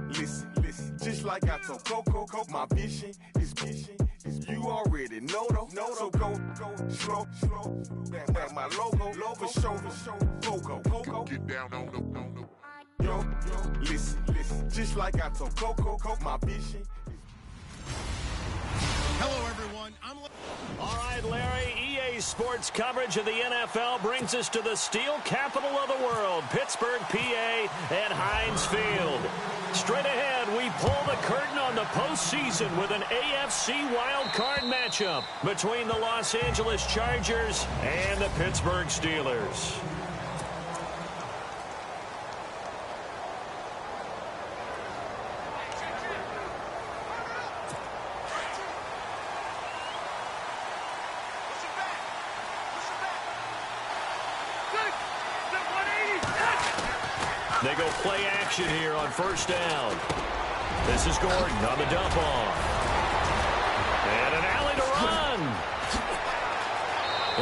Listen, just like I told Coco, my vision is you already know though. So go slow, back my logo, for show, Coco. Get down on the. Yo, listen, just like I told Coco, my vision. Hello, everyone. All right, Larry, EA Sports coverage of the NFL brings us to the steel capital of the world, Pittsburgh, PA, at Heinz Field. Straight ahead, we pull the curtain on the postseason with an AFC wildcard matchup between the Los Angeles Chargers and the Pittsburgh Steelers. They go play action here on first down. This is Gordon on the dump off. And an alley to run.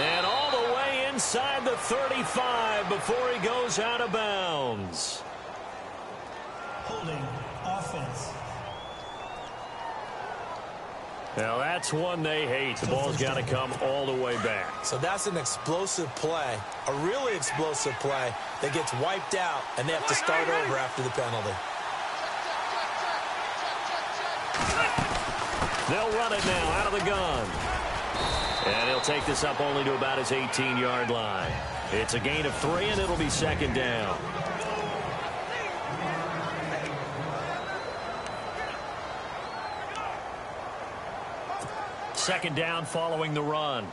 And all the way inside the 35 before he goes out of bounds. Holding offense. Now, that's one they hate. The ball's got to come all the way back. So that's an explosive play, a really explosive play that gets wiped out, and they have to start over after the penalty. They'll run it now out of the gun. And he'll take this up only to about his 18-yard line. It's a gain of 3, and it'll be second down. Second down following the run.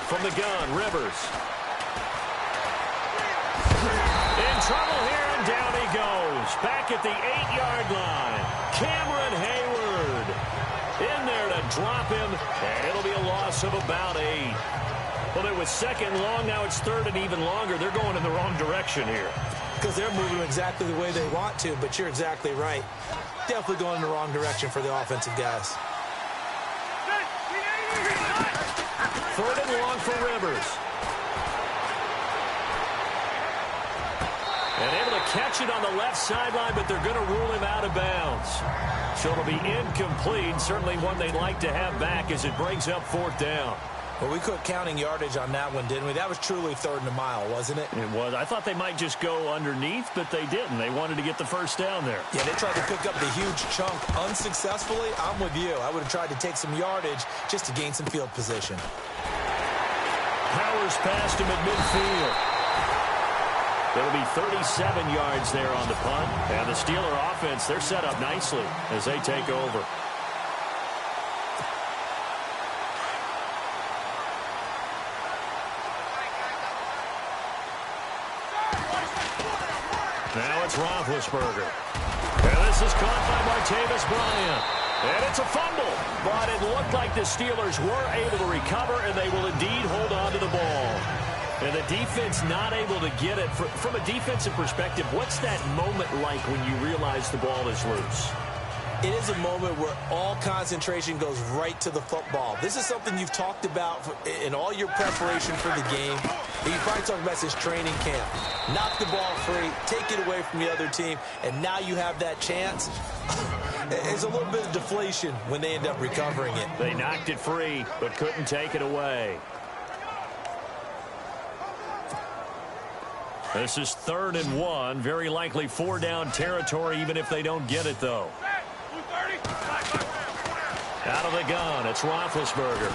From the gun, Rivers. In trouble here, and down he goes. Back at the 8-yard line. Cameron Hayward in there to drop him, and it'll be a loss of about 8. Well, it was second long, now it's third and even longer. They're going in the wrong direction here. Because they're moving exactly the way they want to, but you're exactly right. Definitely going in the wrong direction for the offensive guys. Third and long for Rivers. And able to catch it on the left sideline, but they're going to rule him out of bounds. So it'll be incomplete. Certainly one they'd like to have back as it brings up fourth down. Well, we quit counting yardage on that one, didn't we? That was truly third and a mile, wasn't it? It was. I thought they might just go underneath, but they didn't. They wanted to get the first down there. Yeah, they tried to pick up the huge chunk unsuccessfully. I'm with you. I would have tried to take some yardage just to gain some field position. Powers past him at midfield. It'll be 37 yards there on the punt. And the Steeler offense, they're set up nicely as they take over. Now it's Roethlisberger. And this is caught by Martavis Bryant. And it's a fumble. But it looked like the Steelers were able to recover, and they will indeed hold on to the ball. And the defense not able to get it. From a defensive perspective, what's that moment like when you realize the ball is loose? It is a moment where all concentration goes right to the football. This is something you've talked about in all your preparation for the game. You probably talked about this training camp. Knock the ball free, take it away from the other team, and now you have that chance. It's a little bit of deflation when they end up recovering it. They knocked it free, but couldn't take it away. This is 3rd and 1. Very likely 4-down territory, even if they don't get it, though. Out of the gun, it's Roethlisberger.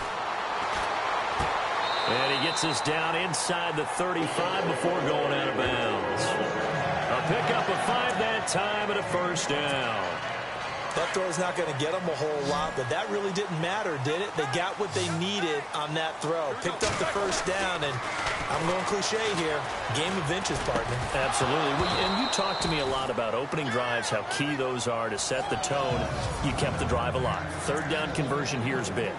And he gets us down inside the 35 before going out of bounds. A pickup of 5 that time and a first down. That throw's not going to get them a whole lot, but that really didn't matter, did it? They got what they needed on that throw. Picked up the first down, and I'm going cliche here. Game of inches, partner. Absolutely. And you talked to me a lot about opening drives, how key those are to set the tone. You kept the drive alive. 3rd down conversion here is big.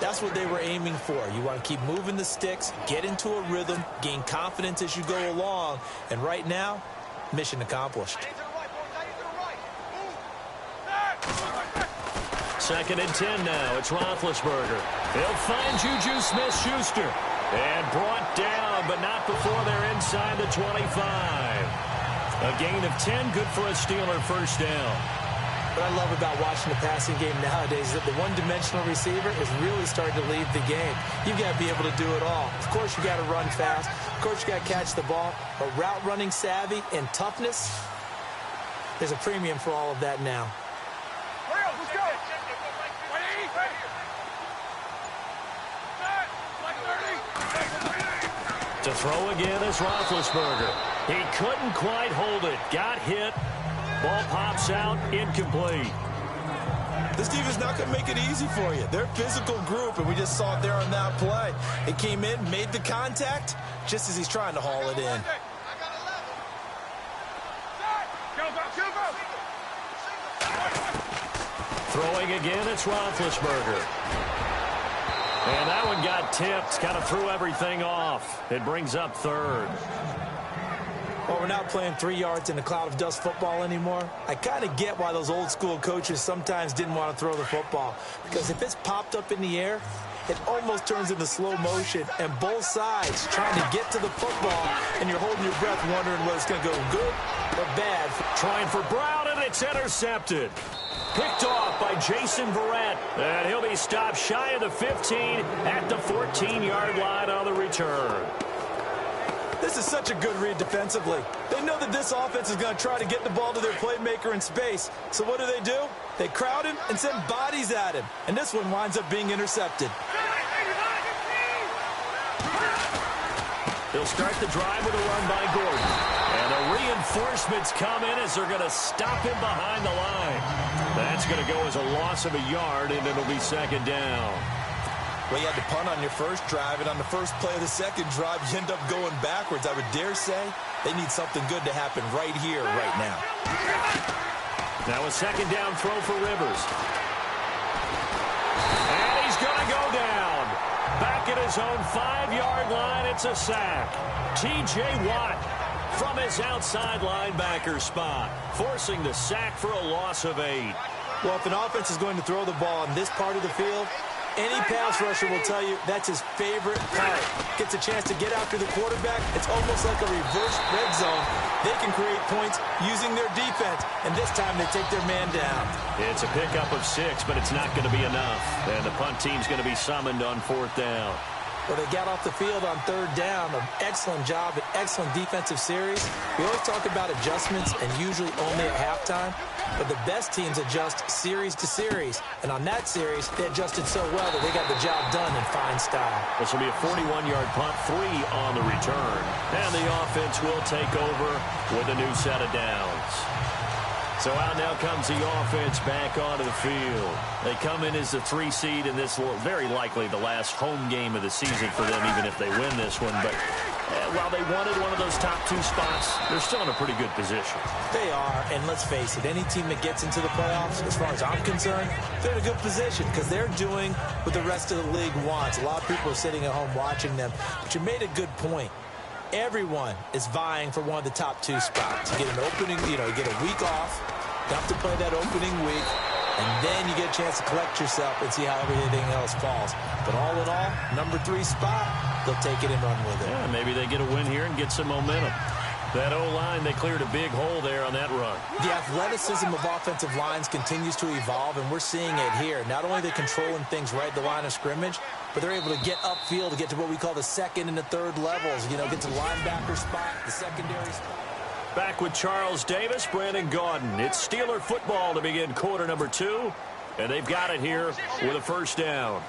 That's what they were aiming for. You want to keep moving the sticks, get into a rhythm, gain confidence as you go along. And right now, mission accomplished. 2nd and 10 now. It's Roethlisberger. He'll find Juju Smith-Schuster. And brought down, but not before they're inside the 25. A gain of 10, good for a Steeler first down. What I love about watching the passing game nowadays is that the one-dimensional receiver is really starting to leave the game. You've got to be able to do it all. Of course, you got to run fast. Of course, you got to catch the ball. But route running savvy and toughness, there's a premium for all of that now. Let's go. To throw again is Roethlisberger. He couldn't quite hold it. Got hit. Ball pops out, incomplete. This defense is not going to make it easy for you. They're a physical group, and we just saw it there on that play. It came in, made the contact, just as he's trying to haul it in. Throwing again, it's Roethlisberger. And that one got tipped, kind of threw everything off. It brings up 3rd. Well, we're not playing 3 yards in a cloud of dust football anymore. I kind of get why those old school coaches sometimes didn't want to throw the football. Because if it's popped up in the air, it almost turns into slow motion. And both sides trying to get to the football, and you're holding your breath wondering whether it's going to go good or bad. Trying for Brown, and it's intercepted. Picked off by Jason Verrett. And he'll be stopped shy of the 15 at the 14-yard line on the return. This is such a good read defensively. They know that this offense is going to try to get the ball to their playmaker in space. So what do? They crowd him and send bodies at him. And this one winds up being intercepted. They'll start the drive with a run by Gordon. And the reinforcements come in as they're going to stop him behind the line. That's going to go as a loss of a yard, and it'll be 2nd down. Well, you had to punt on your first drive, and on the first play of the second drive, you end up going backwards. I would dare say they need something good to happen right here, right now. Now a 2nd down throw for Rivers. And he's going to go down. Back at his own 5-yard line, it's a sack. T.J. Watt from his outside linebacker spot, forcing the sack for a loss of 8. Well, if an offense is going to throw the ball in this part of the field, any pass rusher will tell you that's his favorite part. Gets a chance to get after the quarterback. It's almost like a reverse red zone. They can create points using their defense, and this time they take their man down. It's a pickup of 6, but it's not going to be enough. And the punt team's going to be summoned on 4th down. Well, they got off the field on 3rd down. An excellent job, an excellent defensive series. We always talk about adjustments and usually only at halftime. But the best teams adjust series to series. And on that series, they adjusted so well that they got the job done in fine style. This will be a 41-yard punt, 3 on the return. And the offense will take over with a new set of downs. So out now comes the offense back onto the field. They come in as the 3 seed in this, very likely the last home game of the season for them, even if they win this one. But while they wanted one of those top 2 spots, they're still in a pretty good position. They are, and let's face it, any team that gets into the playoffs, as far as I'm concerned, they're in a good position because they're doing what the rest of the league wants. A lot of people are sitting at home watching them, but you made a good point. Everyone is vying for one of the top 2 spots. You get an opening, you get a week off, you have to play that opening week, and then you get a chance to collect yourself and see how everything else falls. But all in all, number 3 spot, they'll take it and run with it. Yeah, maybe they get a win here and get some momentum. That O-line, they cleared a big hole there on that run. The athleticism of offensive lines continues to evolve, and we're seeing it here. Not only are they controlling things right at the line of scrimmage, but they're able to get upfield to get to what we call the 2nd and the 3rd levels. Get to the linebacker spot, the secondary spot. Back with Charles Davis, Brandon Gaudin. It's Steeler football to begin quarter number 2, and they've got it here with a 1st down.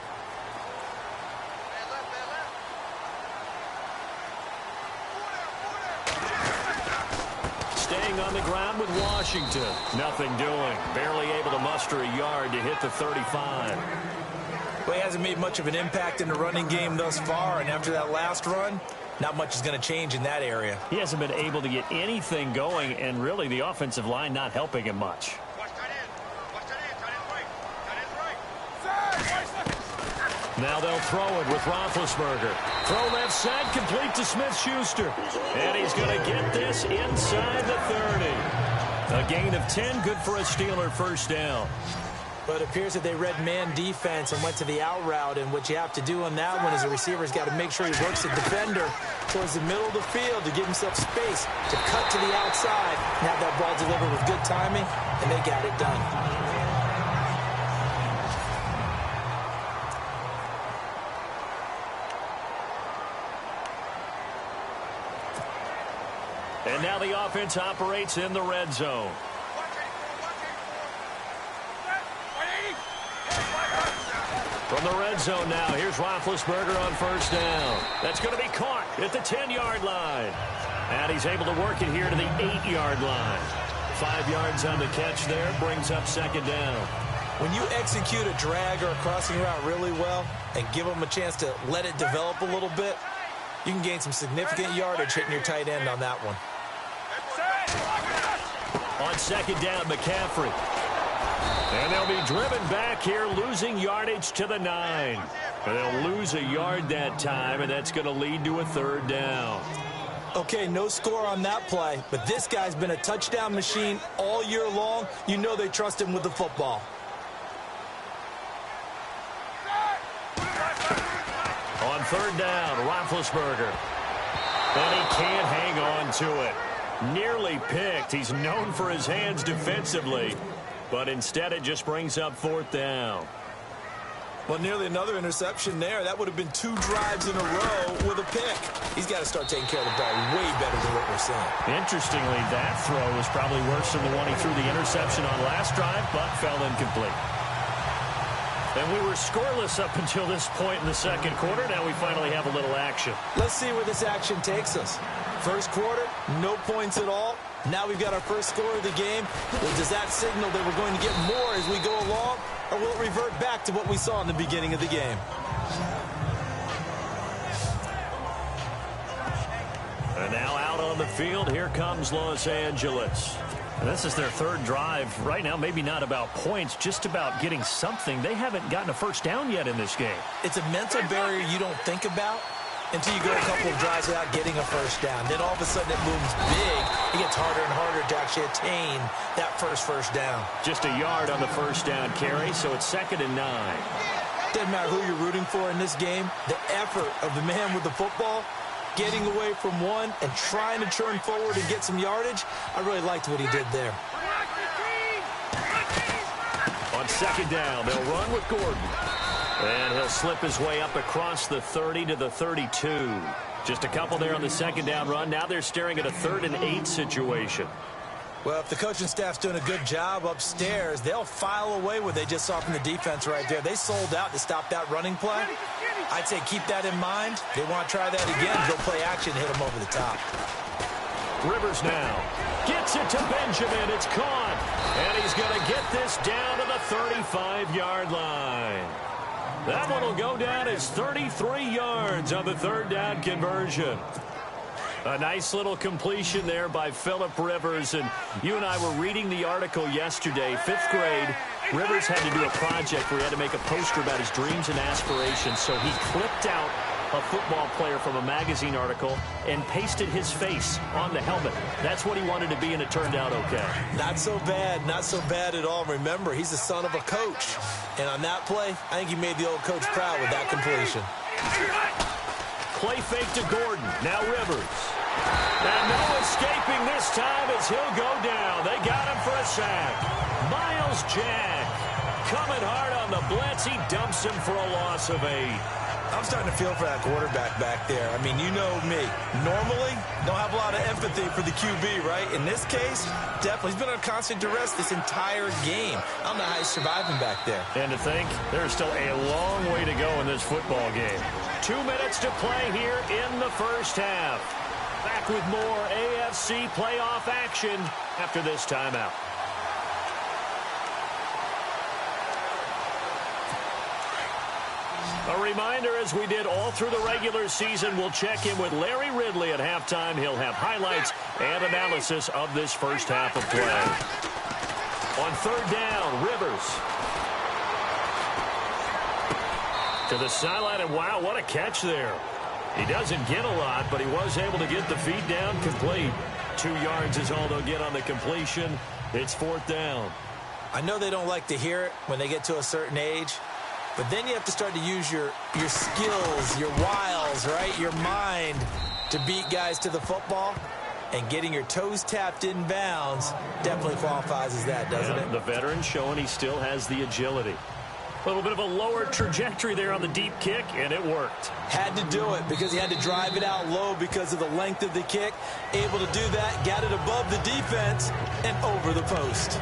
Staying on the ground with Washington. Nothing doing. Barely able to muster a yard to hit the 35. Well, he hasn't made much of an impact in the running game thus far, and after that last run, not much is going to change in that area. He hasn't been able to get anything going, and really the offensive line not helping him much. Now they'll throw it with Roethlisberger. Throw left side, complete to Smith-Schuster. And he's going to get this inside the 30. A gain of 10, good for a Steeler 1st down. But it appears that they read man defense and went to the out route, and what you have to do on that one is the receiver's got to make sure he works the defender towards the middle of the field to give himself space to cut to the outside and have that ball delivered with good timing, and they got it done. And now the offense operates in the red zone. From the red zone now, here's Roethlisberger on first down. That's going to be caught at the 10-yard line. And he's able to work it here to the 8-yard line. 5 yards on the catch there, brings up second down. When you execute a drag or a crossing route really well and give them a chance to let it develop a little bit, you can gain some significant yardage hitting your tight end on that one. On second down, McCaffrey. And they'll be driven back here, losing yardage to the 9. And they'll lose a yard that time, and that's going to lead to a third down. Okay, no score on that play, but this guy's been a touchdown machine all year long. You know they trust him with the football. On third down, Roethlisberger. And he can't hang on to it. Nearly picked. He's known for his hands defensively. But instead, it just brings up fourth down. Well, nearly another interception there. That would have been 2 drives in a row with a pick. He's got to start taking care of the ball way better than what we're seeing. Interestingly, that throw was probably worse than the one he threw the interception on last drive, but fell incomplete. And we were scoreless up until this point in the second quarter. Now we finally have a little action. Let's see where this action takes us. First quarter, no points at all. Now we've got our first score of the game. Well, does that signal that we're going to get more as we go along, or will it revert back to what we saw in the beginning of the game? And now out on the field, here comes Los Angeles. And this is their third drive. Right now, maybe not about points, just about getting something. They haven't gotten a first down yet in this game. It's a mental barrier you don't think about until you go a couple of drives without getting a first down. Then all of a sudden it looms big. It gets harder and harder to actually attain that first down. Just a yard on the first down carry, so it's 2nd and 9. Doesn't matter who you're rooting for in this game. The effort of the man with the football, getting away from one and trying to turn forward and get some yardage, I really liked what he did there. On second down, they'll run with Gordon. And he'll slip his way up across the 30 to the 32. Just a couple there on the second down run. Now they're staring at a 3rd and 8 situation. Well, if the coaching staff's doing a good job upstairs, they'll file away what they just saw from the defense right there. They sold out to stop that running play. I'd say keep that in mind. They want to try that again. They'll play action, hit them over the top. Rivers now gets it to Benjamin. It's caught. And he's going to get this down to the 35-yard line. That one will go down as 33 yards on the third down conversion. A nice little completion there by Phillip Rivers. And you and I were reading the article yesterday, 5th grade. Rivers had to do a project where he had to make a poster about his dreams and aspirations. So he clipped out a football player from a magazine article and pasted his face on the helmet. That's what he wanted to be, and it turned out okay. Not so bad. Not so bad at all. Remember, he's the son of a coach. And on that play, I think he made the old coach proud with that completion. Play fake to Gordon. Now Rivers. And no escaping this time as he'll go down. They got him for a sack. Miles Jack coming hard on the blitz. He dumps him for a loss of 8. I'm starting to feel for that quarterback back there. I mean, you know me. Normally, don't have a lot of empathy for the QB, right? In this case, definitely. He's been under constant duress this entire game. I don't know how he's surviving back there. And to think, there's still a long way to go in this football game. 2 minutes to play here in the first half. Back with more AFC playoff action after this timeout. A reminder, as we did all through the regular season, we'll check in with Larry Ridley at halftime. He'll have highlights and analysis of this first half of play. On third down, Rivers. To the sideline, and wow, what a catch there. He doesn't get a lot, but he was able to get the feet down complete. 2 yards is all they'll get on the completion. It's 4th down. I know they don't like to hear it when they get to a certain age, but then you have to start to use your skills, your wiles, right, your mind to beat guys to the football. And getting your toes tapped in bounds definitely qualifies as that, doesn't it? The veteran showing he still has the agility. A little bit of a lower trajectory there on the deep kick, and it worked. Had to do it because he had to drive it out low because of the length of the kick. Able to do that, got it above the defense and over the post.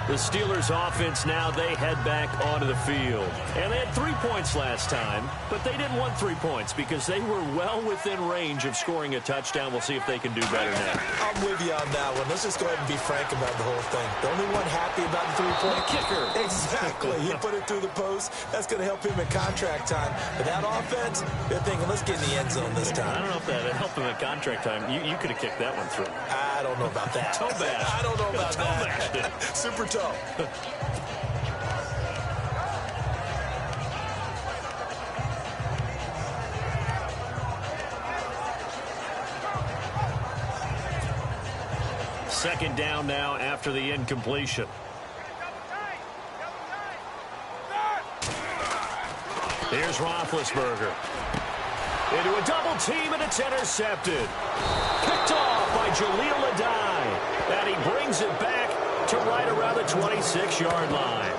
The Steelers offense now, they head back onto the field. And they had 3 points last time, but they didn't want 3 points because they were well within range of scoring a touchdown. We'll see if they can do better now. I'm with you on that one. Let's just go ahead and be frank about the whole thing. The only one happy about the three-point kicker. Exactly. He put it through the post. That's going to help him at contract time. But that offense, they're thinking, let's get in the end zone this time. I don't know if that helped him at contract time. You could have kicked that one through. I don't know about that. Toe bash. I don't know about Toe that. bashed. Super tough. Second down now after the incompletion. Here's Roethlisberger. Into a double team, and it's intercepted. Picked off by Jaleel Adai. And he brings it back to right around the 26-yard line.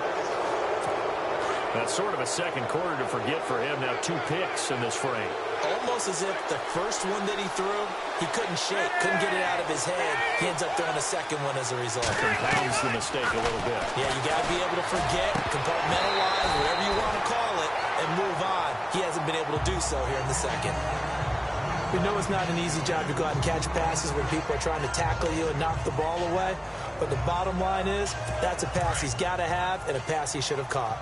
That's sort of a second quarter to forget for him. Now 2 picks in this frame. Almost as if the first one that he threw, he couldn't shake, couldn't get it out of his head. He ends up throwing a second one as a result. Compounds the mistake a little bit. Yeah, you got to be able to forget, compartmentalize, whatever you want to call it, and move on. He hasn't been able to do so here in the second. We know it's not an easy job to go out and catch passes when people are trying to tackle you and knock the ball away. But the bottom line is, that's a pass he's got to have and a pass he should have caught.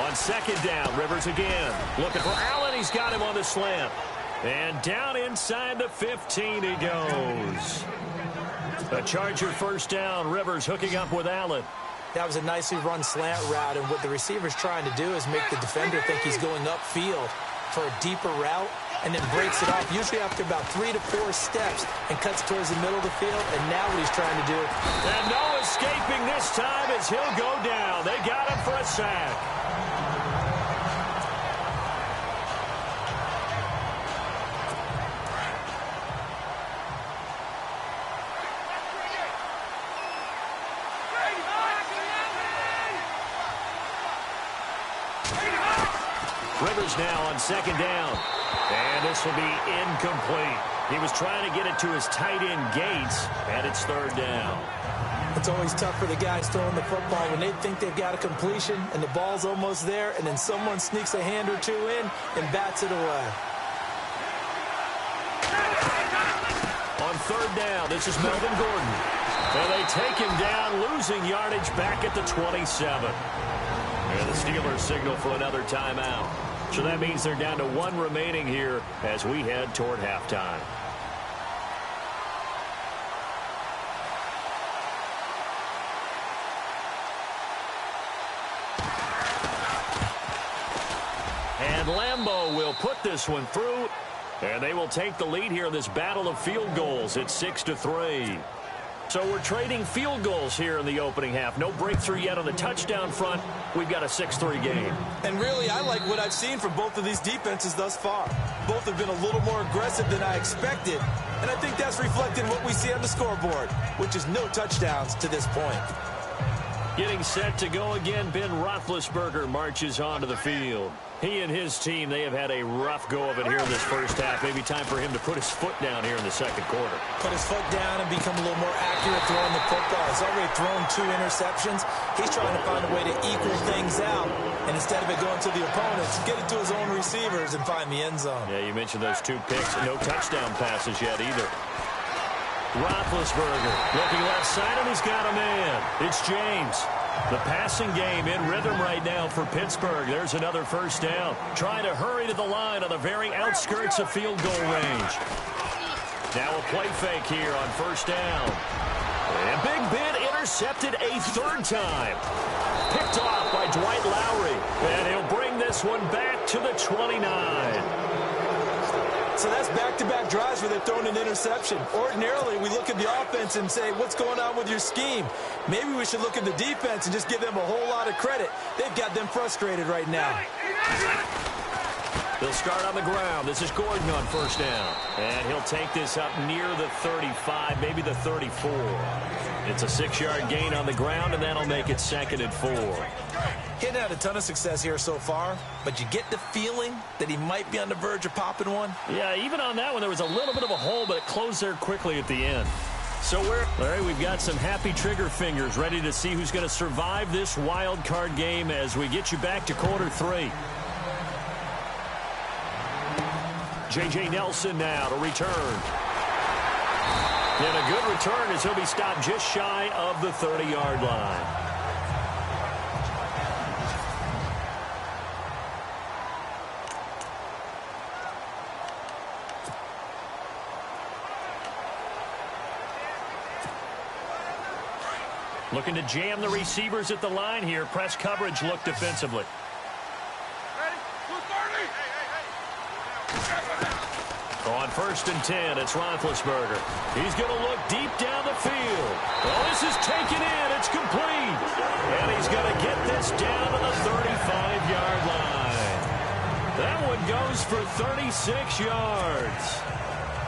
On second down, Rivers again. Looking for Allen. He's got him on the slant. And down inside the 15 he goes. A Charger first down. Rivers hooking up with Allen. That was a nicely run slant route, and what the receiver's trying to do is make the defender think he's going upfield for a deeper route, and then breaks it off, usually after about 3 to 4 steps, and cuts towards the middle of the field, and now what he's trying to do. And no escaping this time as he'll go down. They got him for a sack. Rivers now on second down. And this will be incomplete. He was trying to get it to his tight end Gates, and it's third down. It's always tough for the guys throwing the football when they think they've got a completion and the ball's almost there, and then someone sneaks a hand or two in and bats it away. On third down, this is Melvin Gordon. And they take him down, losing yardage back at the 27. And the Steelers signal for another timeout. So that means they're down to 1 remaining here as we head toward halftime. And Lambeau will put this one through, and they will take the lead here in this battle of field goals. It's 6-3. So we're trading field goals here in the opening half. No breakthrough yet on the touchdown front. We've got a 6-3 game. And really, I like what I've seen from both of these defenses thus far. Both have been a little more aggressive than I expected. And I think that's reflected in what we see on the scoreboard, which is no touchdowns to this point. Getting set to go again, Ben Roethlisberger marches onto the field. He and his team, they have had a rough go of it here in this first half. Maybe time for him to put his foot down here in the second quarter. Put his foot down and become a little more accurate throwing the football. He's already thrown 2 interceptions. He's trying to find a way to equal things out. And instead of it going to the opponents, get it to his own receivers and find the end zone. Yeah, you mentioned those 2 picks. No touchdown passes yet either. Roethlisberger looking left side, and he's got a man. It's James. The passing game in rhythm right now for Pittsburgh. There's another first down. Trying to hurry to the line on the very outskirts of field goal range. Now a play fake here on first down. And Big Ben intercepted a 3rd time. Picked off by Dwight Lowry. And he'll bring this one back to the 29. So that's back-to-back drives where they're throwing an interception. Ordinarily, we look at the offense and say, what's going on with your scheme? Maybe we should look at the defense and just give them a whole lot of credit. They've got them frustrated right now. They'll start on the ground. This is Gordon on first down. And he'll take this up near the 35, maybe the 34. It's a 6-yard gain on the ground, and that'll make it 2nd and 4. He hadn't had a ton of success here so far, but you get the feeling that he might be on the verge of popping one. Yeah, even on that one, there was a little bit of a hole, but it closed there quickly at the end. So Larry, we've got some happy trigger fingers ready to see who's going to survive this wild card game as we get you back to quarter 3. J.J. Nelson now to return. And a good return as he'll be stopped just shy of the 30-yard line. Looking to jam the receivers at the line here. Press coverage look defensively. On 1st and 10, it's Roethlisberger. He's going to look deep down the field. Oh, this is taken in. It's complete. And he's going to get this down to the 35-yard line. That one goes for 36 yards.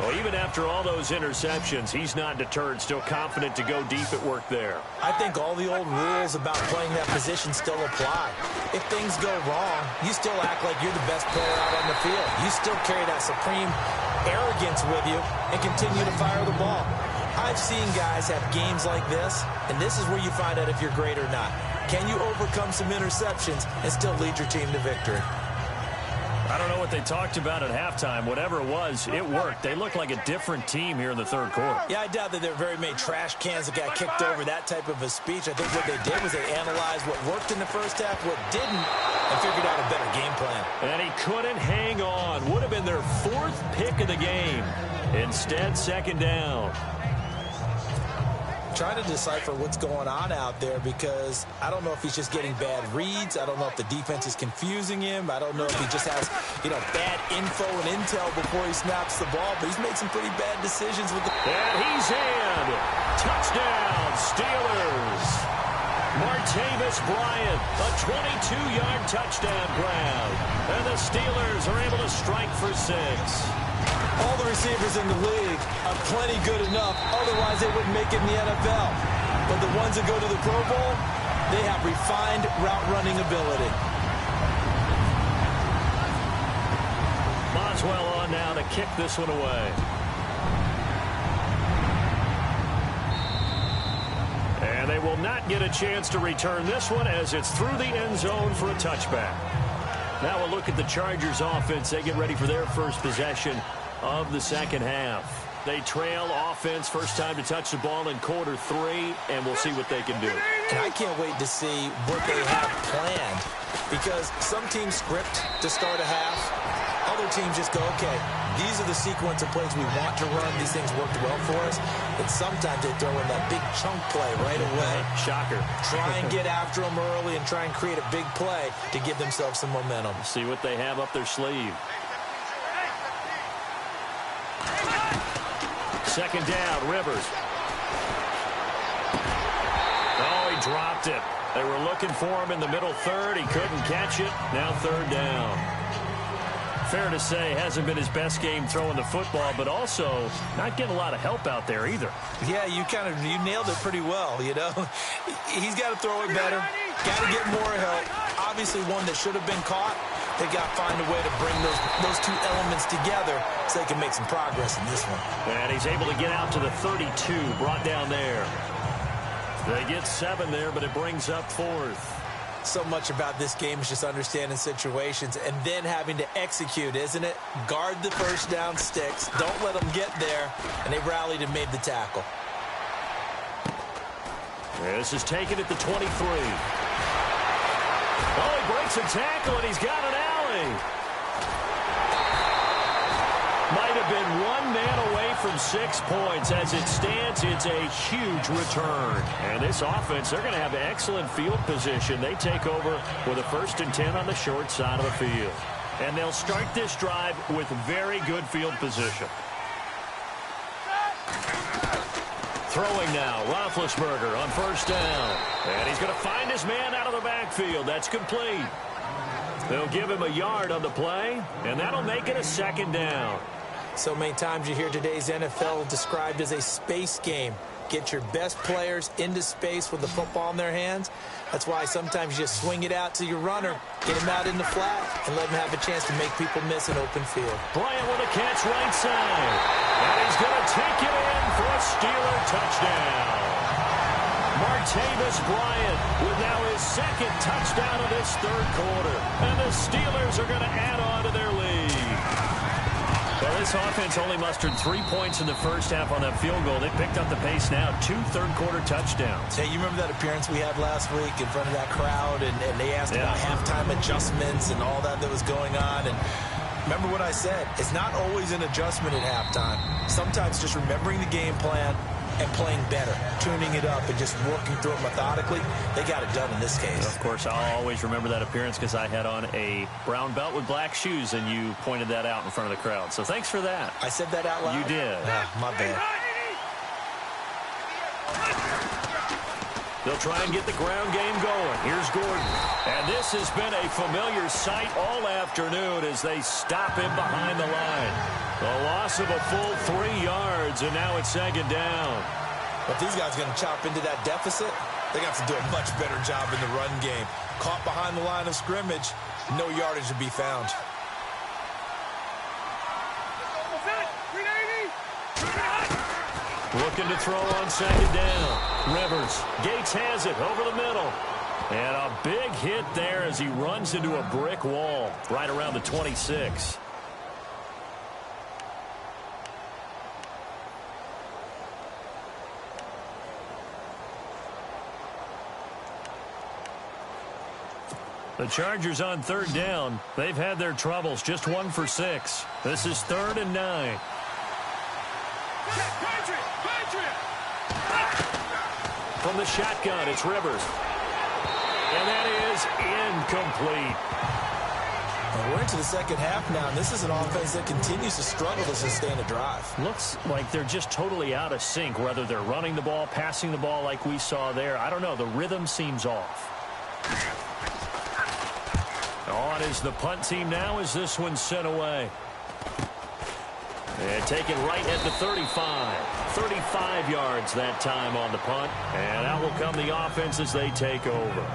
Well, even after all those interceptions, he's not deterred, still confident to go deep at work there. I think all the old rules about playing that position still apply. If things go wrong, you still act like you're the best player out on the field. You still carry that supreme arrogance with you and continue to fire the ball. I've seen guys have games like this, and this is where you find out if you're great or not. Can you overcome some interceptions and still lead your team to victory? I don't know what they talked about at halftime. Whatever it was, it worked. They look like a different team here in the 3rd quarter. Yeah, I doubt that there were very many trash cans that got kicked over, that type of a speech. I think what they did was they analyzed what worked in the first half, what didn't, and figured out a better game plan. And he couldn't hang on. Would have been their 4th pick of the game. Instead, 2nd down. Trying to decipher what's going on out there because I don't know if he's just getting bad reads. I don't know if the defense is confusing him. I don't know if he just has, bad info and intel before he snaps the ball. But he's made some pretty bad decisions with the... And he's in. Touchdown, Steelers. Martavis Bryant, a 22-yard touchdown grab. And the Steelers are able to strike for 6. All the receivers in the league are plenty good enough. Otherwise, they wouldn't make it in the NFL. But the ones that go to the Pro Bowl, they have refined route-running ability. Boswell on now to kick this one away. And they will not get a chance to return this one as it's through the end zone for a touchback. Now we'll look at the Chargers offense. They get ready for their first possession of the 2nd half. They trail offense, first time to touch the ball in quarter 3, and we'll see what they can do. And I can't wait to see what they have planned because some teams script to start a half. Other teams just go, okay, these are the sequence of plays we want to run. These things worked well for us. And sometimes they throw in that big chunk play right away. Shocker. Try and get after them early and try and create a big play to give themselves some momentum. See what they have up their sleeve. 2nd down, Rivers. Oh, he dropped it. They were looking for him in the middle 3rd. He couldn't catch it. Now 3rd down. Fair to say, hasn't been his best game throwing the football, but also not getting a lot of help out there either. Yeah, you nailed it pretty well, He's got to throw it better. Got to get more help. Obviously one that should have been caught. They got to find a way to bring those two elements together so they can make some progress in this one. And he's able to get out to the 32, brought down there. They get 7 there, but it brings up 4th. So much about this game is just understanding situations and then having to execute, isn't it? Guard the first down sticks. Don't let them get there. And they rallied and made the tackle. This is taken at the 23. Oh, he breaks a tackle, and he's got an alley. Might have been one man away from 6 points. As it stands, it's a huge return. And this offense, they're going to have excellent field position. They take over with a 1st and 10 on the short side of the field. And they'll start this drive with very good field position. Throwing now, Roethlisberger on first down. And he's going to find his man out of the backfield. That's complete. They'll give him a yard on the play, and that'll make it a second down. So many times you hear today's NFL described as a space game. Get your best players into space with the football in their hands. That's why sometimes you just swing it out to your runner, get him out in the flat, and let him have a chance to make people miss an open field. Bryant with a catch right side. And he's going to take it in for a Steeler touchdown. Martavis Bryant with now his second touchdown of this third quarter. And the Steelers are going to add on to their lead. Well, this offense only mustered 3 points in the first half on that field goal. They picked up the pace now, 2 third-quarter touchdowns. Hey, you remember that appearance we had last week in front of that crowd, and they asked about halftime adjustments and all that was going on, and remember what I said. It's not always an adjustment at halftime. Sometimes just remembering the game plan and playing better, tuning it up and just working through it methodically. They got it done in this case. Of course, I'll always remember that appearance because I had on a brown belt with black shoes, and you pointed that out in front of the crowd. So thanks for that. I said that out loud? You did. My bad. They'll try and get the ground game going. Here's Gordon. And this has been a familiar sight all afternoon as they stop him behind the line. A loss of a full 3 yards, and now it's second down. If these guys are going to chop into that deficit, they're going to have to do a much better job in the run game. Caught behind the line of scrimmage, no yardage to be found. Looking to throw on second down. Rivers. Gates has it over the middle. And a big hit there as he runs into a brick wall right around the 26. The Chargers on third down. They've had their troubles. Just 1 for 6. This is 3rd and 9. From the shotgun, it's Rivers. And that is incomplete. Well, we're into the second half now, and this is an offense that continues to struggle to sustain a drive. Looks like they're just totally out of sync, whether they're running the ball, passing the ball like we saw there. I don't know. The rhythm seems off. On is the punt team now as this one's sent away. And taken right at the 35. 35 yards that time on the punt. And out will come the offense as they take over.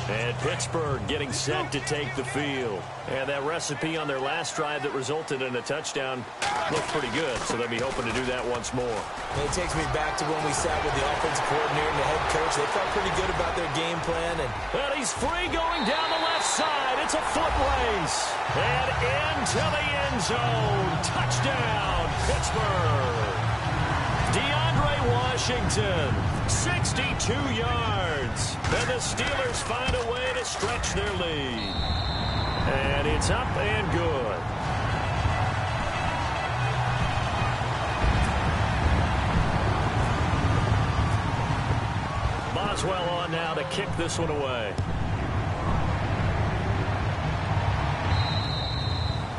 And Pittsburgh getting set to take the field. And that recipe on their last drive that resulted in a touchdown looked pretty good, so they'll be hoping to do that once more. It takes me back to when we sat with the offensive coordinator and the head coach. They felt pretty good about their game plan. And he's free going down the left side. It's a foot race. And into the end zone. Touchdown, Pittsburgh. DeAndre Washington, 62 yards. And the Steelers find a way to stretch their lead. And it's up and good. Boswell on now to kick this one away.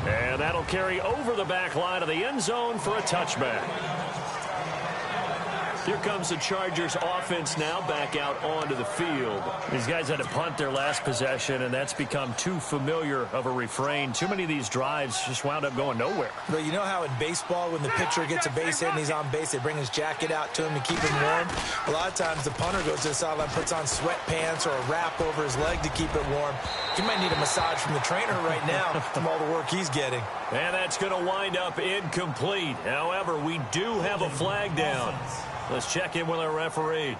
And that'll carry over the back line of the end zone for a touchback. Here comes the Chargers offense now back out onto the field. These guys had to punt their last possession, and that's become too familiar of a refrain. Too many of these drives just wound up going nowhere. But you know how in baseball, when the pitcher gets a base hit and he's on base, they bring his jacket out to him to keep him warm? A lot of times the punter goes to the sideline, puts on sweatpants or a wrap over his leg to keep it warm. He might need a massage from the trainer right now from all the work he's getting. And that's going to wind up incomplete. However, we do have a flag down. Let's check in with our referee.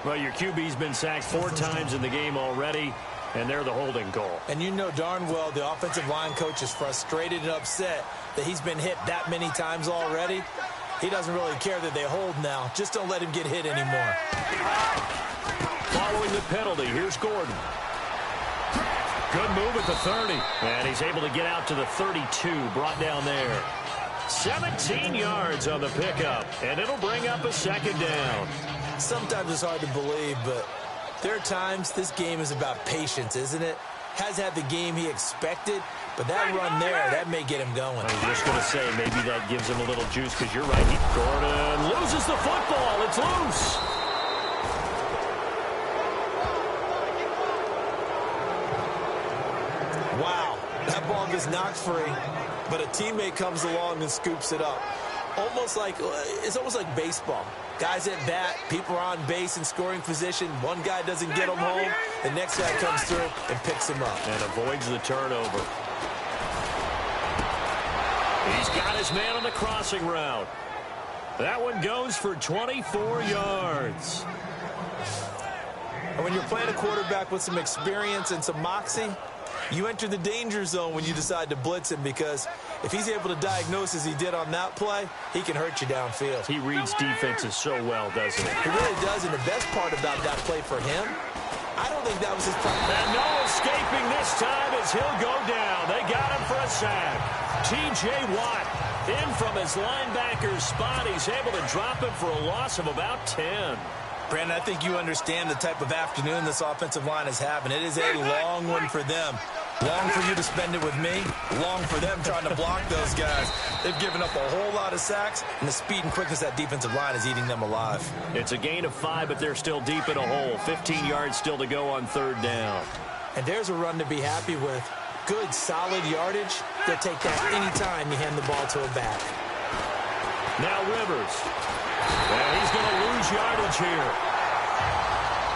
Well, your QB's been sacked 4 times in the game already, and they're the holding call. And you know darn well the offensive line coach is frustrated and upset that he's been hit that many times already. He doesn't really care that they hold now. Just don't let him get hit anymore. Following the penalty, here's Gordon. Good move at the 30. And he's able to get out to the 32, brought down there. 17 yards on the pickup, and it'll bring up a second down. Sometimes it's hard to believe, but there are times this game is about patience, isn't it? Has had the game he expected, but that run there, that may get him going. I was just going to say, maybe that gives him a little juice, because you're right. Gordon loses the football. It's loose. Wow, that ball gets knocked free, but a teammate comes along and scoops it up. It's almost like baseball. Guys at bat, people are on base in scoring position. One guy doesn't get him home. The next guy comes through and picks him up. And avoids the turnover. He's got his man on the crossing route. That one goes for 24 yards. And when you're playing a quarterback with some experience and some moxie, you enter the danger zone when you decide to blitz him, because if he's able to diagnose as he did on that play, he can hurt you downfield. He reads defenses so well, doesn't he? He really does, and the best part about that play for him, I don't think that was his problem. And no escaping this time as he'll go down. They got him for a sack. T.J. Watt in from his linebacker's spot. He's able to drop him for a loss of about 10. Brandon, I think you understand the type of afternoon this offensive line is having. It is a long one for them. Long for you to spend it with me. Long for them trying to block those guys. They've given up a whole lot of sacks, and the speed and quickness of that defensive line is eating them alive. It's a gain of 5, but they're still deep in a hole. 15 yards still to go on third down. And there's a run to be happy with. Good, solid yardage. They'll take that anytime you hand the ball to a back. Now Rivers. And he's going to lose yardage here,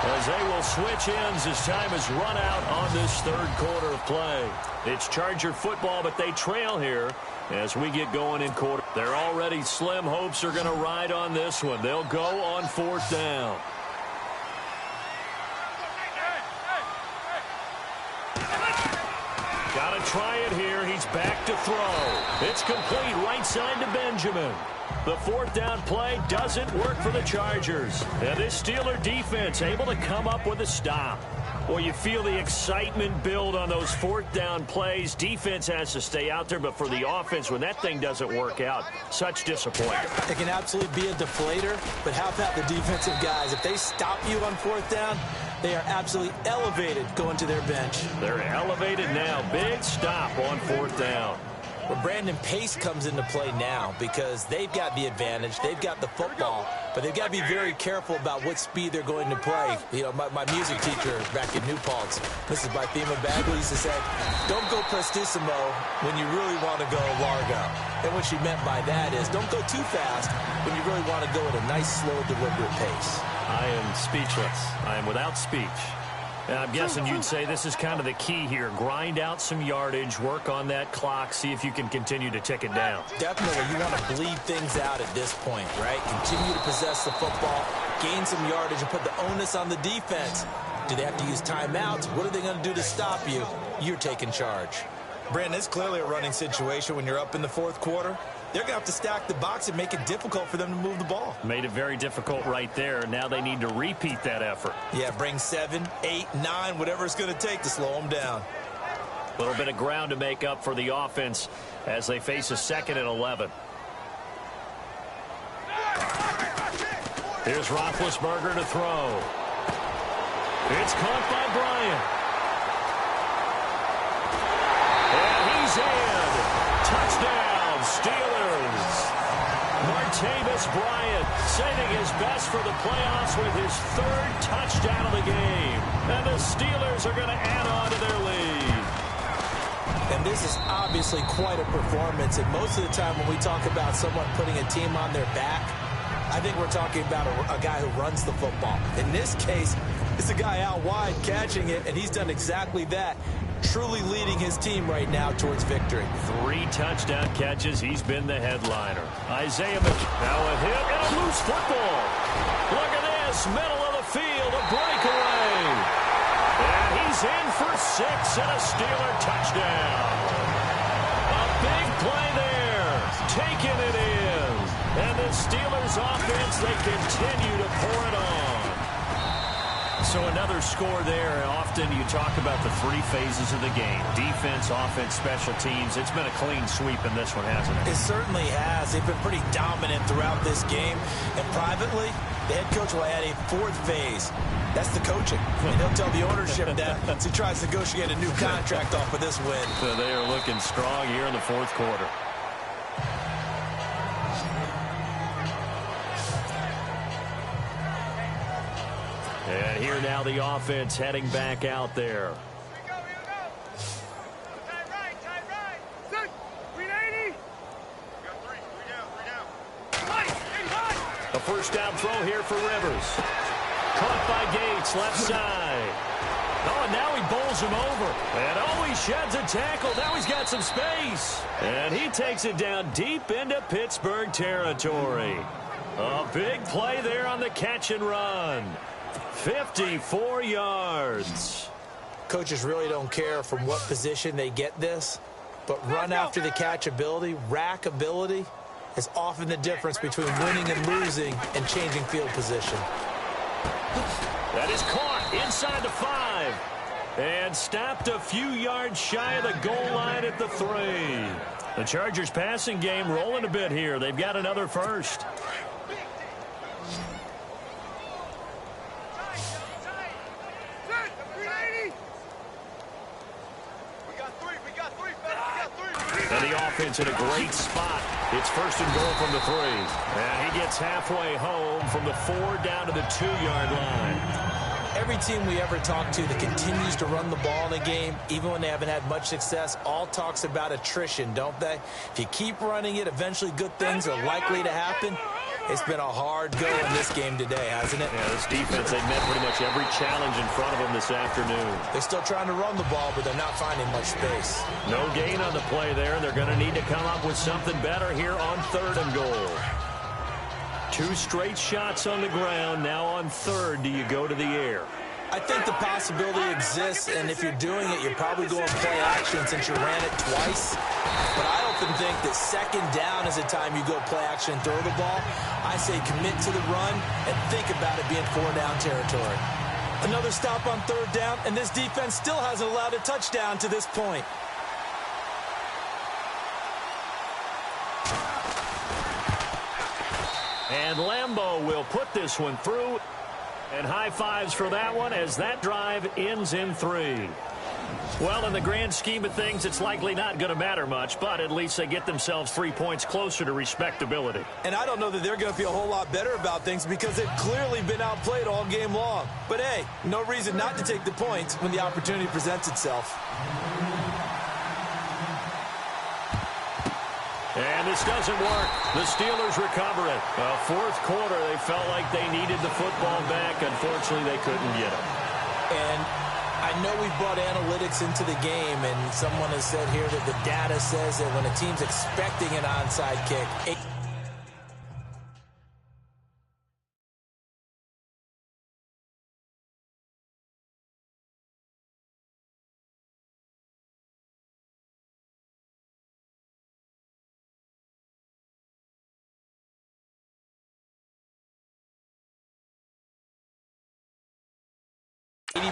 as they will switch ends as time is run out on this third quarter of play. It's Charger football, but they trail here as we get going in quarter. They're already slim hopes are going to ride on this one. They'll go on fourth down. Got to try it here. He's back to throw. It's complete right side to Benjamin. The fourth down play doesn't work for the Chargers. And this Steeler defense able to come up with a stop. Well, you feel the excitement build on those fourth down plays. Defense has to stay out there, but for the offense, when that thing doesn't work out, such disappointment. It can absolutely be a deflator, but how about the defensive guys? If they stop you on fourth down, they are absolutely elevated going to their bench. They're elevated now. Big stop on fourth down. Well, Brandon, pace comes into play now because they've got the advantage. They've got the football, but they've got to be very careful about what speed they're going to play. You know, my music teacher back in New Paltz, Mrs. Bythema Bagley, used to say, don't go prestissimo when you really want to go largo. And what she meant by that is don't go too fast when you really want to go at a nice, slow, deliberate pace. I am speechless. I am without speech. And I'm guessing you'd say this is kind of the key here. Grind out some yardage, work on that clock, see if you can continue to tick it down. Definitely. You want to bleed things out at this point, right? Continue to possess the football, gain some yardage, and put the onus on the defense. Do they have to use timeouts? What are they going to do to stop you? You're taking charge. Brandon, it's clearly a running situation when you're up in the fourth quarter. They're going to have to stack the box and make it difficult for them to move the ball. Made it very difficult right there. Now they need to repeat that effort. Yeah, bring 7, 8, 9, whatever it's going to take to slow them down. A little bit of ground to make up for the offense as they face a 2nd and 11. Here's Roethlisberger to throw. It's caught by Bryant. And he's in. Touchdown. Steelers. Martavis Bryant saving his best for the playoffs with his 3rd touchdown of the game. And the Steelers are going to add on to their lead. And this is obviously quite a performance. And most of the time when we talk about someone putting a team on their back, I think we're talking about a guy who runs the football. In this case, it's a guy out wide catching it, and he's done exactly that. Truly leading his team right now towards victory. 3 touchdown catches. He's been the headliner. Isaiah McKenzie. Now a hit and a loose football. Look at this. Middle of the field. A breakaway. And he's in for 6 and a Steeler touchdown. A big play there. Taking it in. And the Steelers offense, they continue to pour it on. So another score there. Often you talk about the three phases of the game. Defense, offense, special teams. It's been a clean sweep in this one, hasn't it? It certainly has. They've been pretty dominant throughout this game. And privately, the head coach will add a fourth phase. That's the coaching. And he'll tell the ownership that as he tries to negotiate a new contract off of this win. So they are looking strong here in the fourth quarter. And here now the offense heading back out there. A first down throw here for Rivers. Caught by Gates, left side. Oh, and now he bowls him over. And oh, he sheds a tackle. Now he's got some space. And he takes it down deep into Pittsburgh territory. A big play there on the catch and run. 54 yards. Coaches really don't care from what position they get this, but run after the catch ability, rack ability, is often the difference between winning and losing and changing field position. That is caught inside the 5 and stopped a few yards shy of the goal line at the 3. The Chargers passing game rolling a bit here. They've got another first. And the offense in a great spot. It's first and goal from the 3. And he gets halfway home from the 4 down to the 2-yard line. Every team we ever talk to that continues to run the ball in a game, even when they haven't had much success, all talks about attrition, don't they? If you keep running it, eventually good things are likely to happen. It's been a hard go in this game today, hasn't it? Yeah, this defense, they've met pretty much every challenge in front of them this afternoon. They're still trying to run the ball, but they're not finding much space. No gain on the play there, and they're going to need to come up with something better here on 3rd and goal. 2 straight shots on the ground. Now on 3rd, do you go to the air? I think the possibility exists, and if you're doing it, you're probably going play action since you ran it twice. But I often think that 2nd down is the time you go play action and throw the ball. I say commit to the run and think about it being 4-down territory. Another stop on 3rd down, and this defense still hasn't allowed a touchdown to this point. And Lambeau will put this one through. And high fives for that one as that drive ends in 3. Well, in the grand scheme of things, it's likely not going to matter much, but at least they get themselves 3 points closer to respectability. And I don't know that they're going to feel a whole lot better about things because they've clearly been outplayed all game long. But hey, no reason not to take the points when the opportunity presents itself. And this doesn't work. The Steelers recover it. 4th quarter, they felt like they needed the football back. Unfortunately, they couldn't get it. And I know we brought analytics into the game, and someone has said here that the data says that when a team's expecting an onside kick,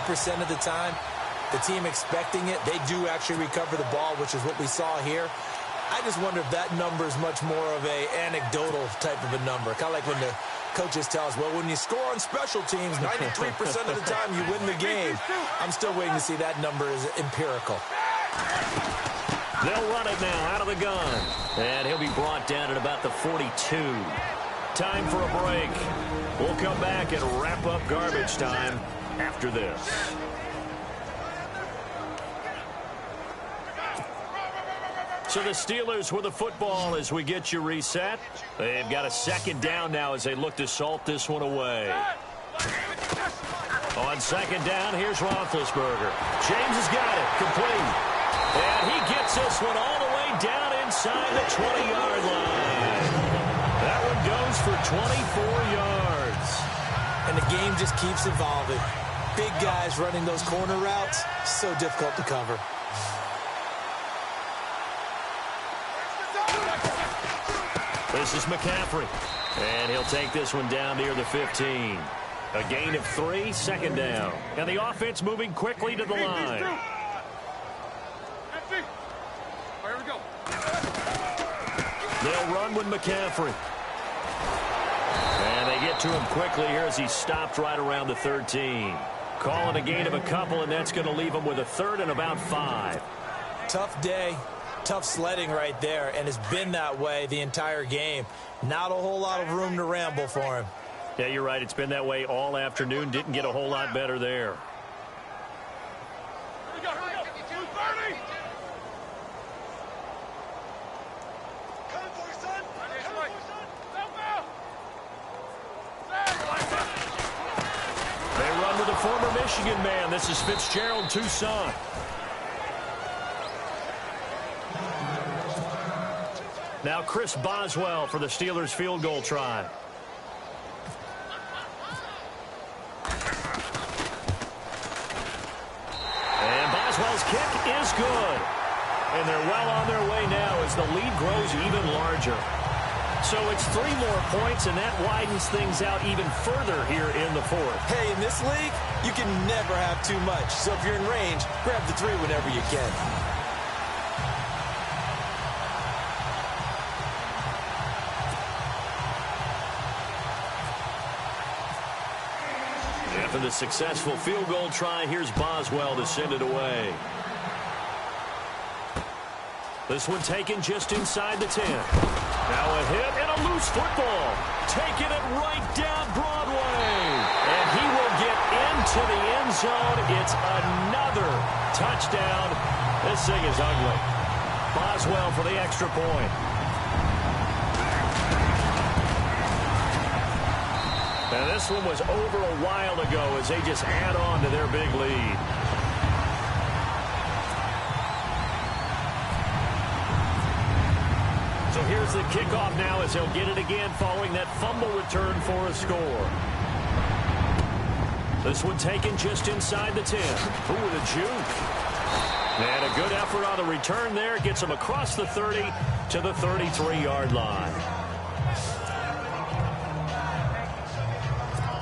% of the time, the team expecting it, they do actually recover the ball, which is what we saw here. I just wonder if that number is much more of a anecdotal type of a number. Kind of like when the coaches tell us, well, when you score on special teams, 93% of the time you win the game. I'm still waiting to see that number is empirical. They'll run it now out of the gun. And he'll be brought down at about the 42. Time for a break. We'll come back and wrap up garbage time after this. So the Steelers with the football as we get you reset. They've got a 2nd down now as they look to salt this one away. On 2nd down, here's Roethlisberger. James has got it, complete. And he gets this one all the way down inside the 20-yard line. That one goes for 24 yards. And the game just keeps evolving. Big guys running those corner routes, so difficult to cover. This is McCaffrey. And he'll take this one down near the 15. A gain of 3, second down. And the offense moving quickly to the line. Here we go. They'll run with McCaffrey. And they get to him quickly here as he stopped right around the 13. Calling a gain of a couple, and that's going to leave him with a third and about 5. Tough day, tough sledding right there, and it's been that way the entire game. Not a whole lot of room to ramble for him. Yeah, you're right. It's been that way all afternoon. Didn't get a whole lot better there. Former Michigan man. This is Fitzgerald Toussaint. Now Chris Boswell for the Steelers field goal try. And Boswell's kick is good. And they're well on their way now as the lead grows even larger. So it's 3 more points, and that widens things out even further here in the 4th. Hey, in this league, you can never have too much. So if you're in range, grab the 3 whenever you can. After the successful field goal try, here's Boswell to send it away. This one taken just inside the 10. Now a hit and a loose football. Taking it right down Broadway. And he will get into the end zone. It's another touchdown. This thing is ugly. Boswell for the extra point. And this one was over a while ago as they just add on to their big lead. So here's the kickoff now as they'll get it again following that fumble return for a score. This one taken just inside the 10. Ooh, with a juke. And a good effort on the return there. Gets him across the 30 to the 33-yard line.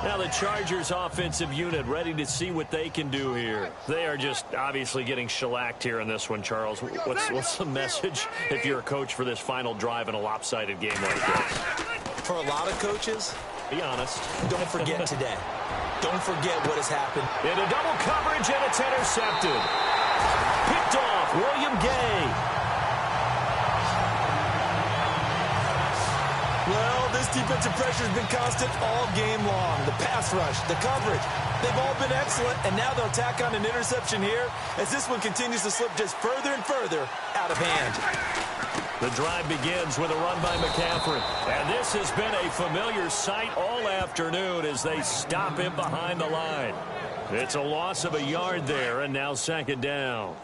Now the Chargers offensive unit ready to see what they can do here. They are just obviously getting shellacked here in this one, Charles. What's the message if you're a coach for this final drive in a lopsided game like this? For a lot of coaches, be honest. Don't forget today. Don't forget what has happened. Into double coverage, and it's intercepted. Picked off, William Gay. Well, this defensive pressure has been constant all game long. The pass rush, the coverage, they've all been excellent, and now they'll tack on an interception here as this one continues to slip just further and further out of hand. The drive begins with a run by McCaffrey, and this has been a familiar sight all afternoon as they stop him behind the line. It's a loss of a yard there, and now second down.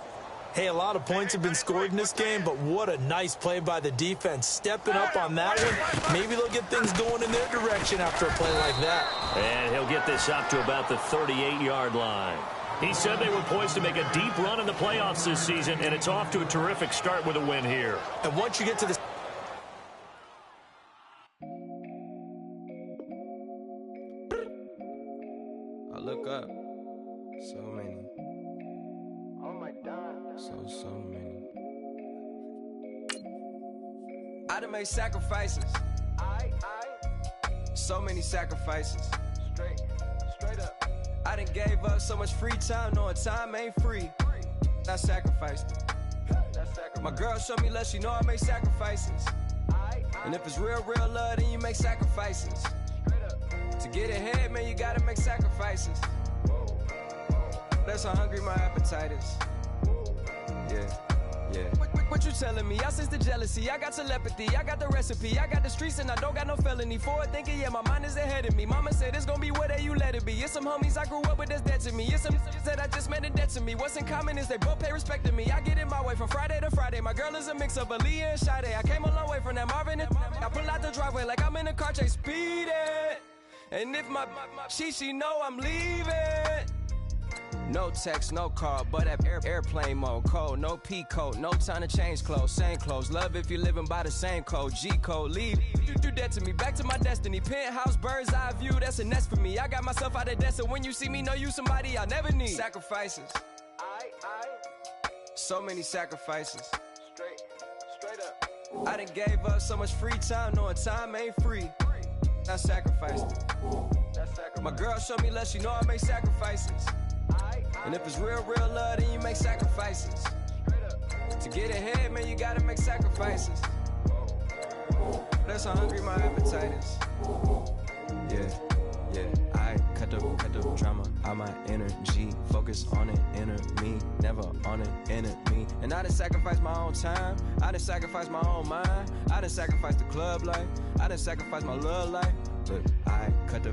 Hey, a lot of points have been scored in this game, but what a nice play by the defense. Stepping up on that one. Maybe they'll get things going in their direction after a play like that. And he'll get this up to about the 38-yard line. He said they were poised to make a deep run in the playoffs this season, and it's off to a terrific start with a win here. And once you get to this... I look up. So many. Oh my God. So many. I done made sacrifices. So many sacrifices. Straight up. I done gave up so much free time, knowing time ain't free. I sacrificed it. My girl showed me love, she know I make sacrifices. And if it's real love, then you make sacrifices. To get ahead, man, you gotta make sacrifices. That's how hungry my appetite is. Yeah. What you telling me? I sense the jealousy, I got telepathy, I got the recipe, I got the streets and I don't got no felony. Forward thinking, yeah, my mind is ahead of me. Mama said it's gonna be whatever you let it be. It's some homies I grew up with that's dead to me. It's some that I just met in debt to me. What's in common is they both pay respect to me. I get in my way from Friday to Friday. My girl is a mix of Aaliyah and Sade. I came a long way from that Marvin and I pull out the driveway like I'm in a car chase speeding. And if my she know I'm leaving. No text, no call, but at airplane mode. Cold, no P code, no time to change clothes. Same clothes, love if you're living by the same code. G code, leave. You do that to me, back to my destiny. Penthouse, bird's eye view, that's a nest for me. I got myself out of debt, so when you see me, know you somebody I'll never need. Sacrifices. So many sacrifices. Straight up. I done gave up so much free time, knowing time ain't free. I sacrificed it. My girl showed me love, she know I make sacrifices. And if it's real love, then you make sacrifices. To get ahead, man, you gotta make sacrifices. That's how hungry my appetite is. Yeah, I cut the drama out my energy. Focus on an inner me, never on an enemy. And I done sacrificed my own time, I done sacrificed my own mind, I done sacrificed the club life, I done sacrificed my love life. But I cut the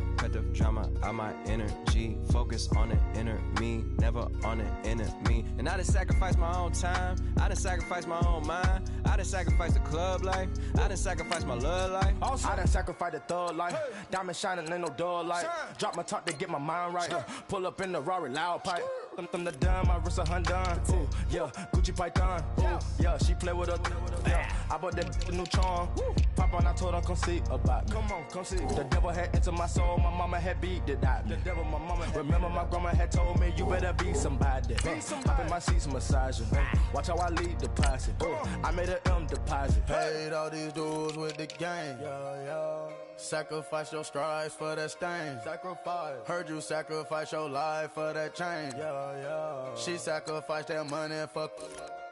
drama out my energy. Focus on an inner me, never on an enemy. And I done sacrificed my own time, I done sacrificed my own mind, I done sacrificed the club life, I done sacrificed my love life. Also, I done sacrificed the thug life. Diamond shining, ain't no dull light. Drop my top to get my mind right. Pull up in the Rari loud pipe. Them the dime, my wrist a Hyundai. Ooh, yeah, Gucci Python. Ooh, yeah, she play with her. Yeah, I bought that new charm. Pop on, I told her come see about. Come on, come see. The devil had entered my soul, my mama had beat it out. The devil, my mama. Remember my grandma had told me you better be somebody. Hop in my seats, massaging. Watch how I lead the posse. I made an M deposit. Paid all these dudes with the game. Sacrifice your strides for that stain. Sacrifice. Heard you sacrifice your life for that chain. She sacrificed that money for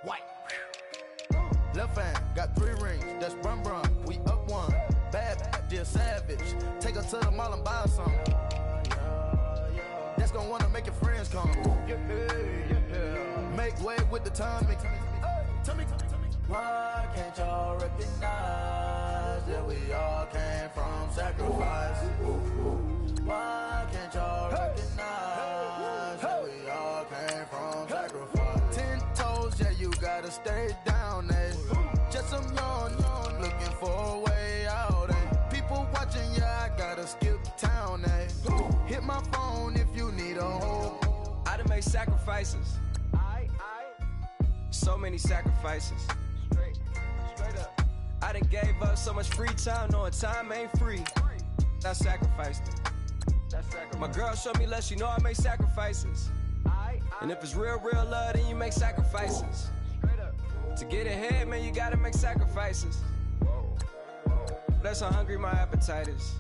white. Left hand got 3 rings. That's brum brum. We up one. Bad, dear savage. Take her to the mall and buy some. That's gonna wanna make your friends come. Make way with the timing. Tell me. Why can't y'all recognize that we all came from sacrifice? Why can't y'all recognize that we all came from sacrifice? 10 toes, yeah, you gotta stay down, eh? Just some yawn, looking for a way out, eh? People watching, yeah, I gotta skip town, eh? Hit my phone if you need a hold. I done made sacrifices. So many sacrifices. Straight up. I done gave up so much free time, knowing time ain't free. I sacrificed it. My girl showed me love, she know I make sacrifices. And if it's real love, then you make sacrifices. To get ahead, man, you gotta make sacrifices. That's how hungry my appetite is.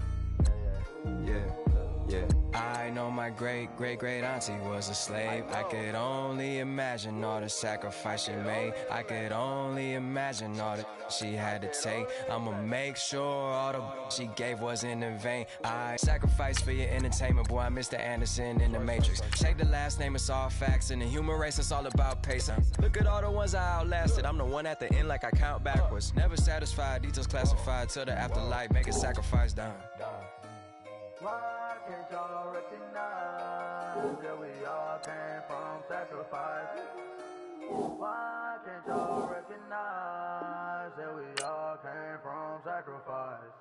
Yeah. I know my great auntie was a slave. I could only imagine all the sacrifice she made. I could only imagine all that she had to take. I'ma make sure all the she gave wasn't in vain. I sacrificed for your entertainment, boy. I'm Mr. Anderson in the Matrix. Check the last name, it's all facts. In the human race, it's all about pacing. Look at all the ones I outlasted. I'm the one at the end like I count backwards. Never satisfied, details classified till the afterlife. Make a sacrifice done. Why can't y'all recognize that we all came from sacrifice? Why can't y'all recognize that we all came from sacrifice?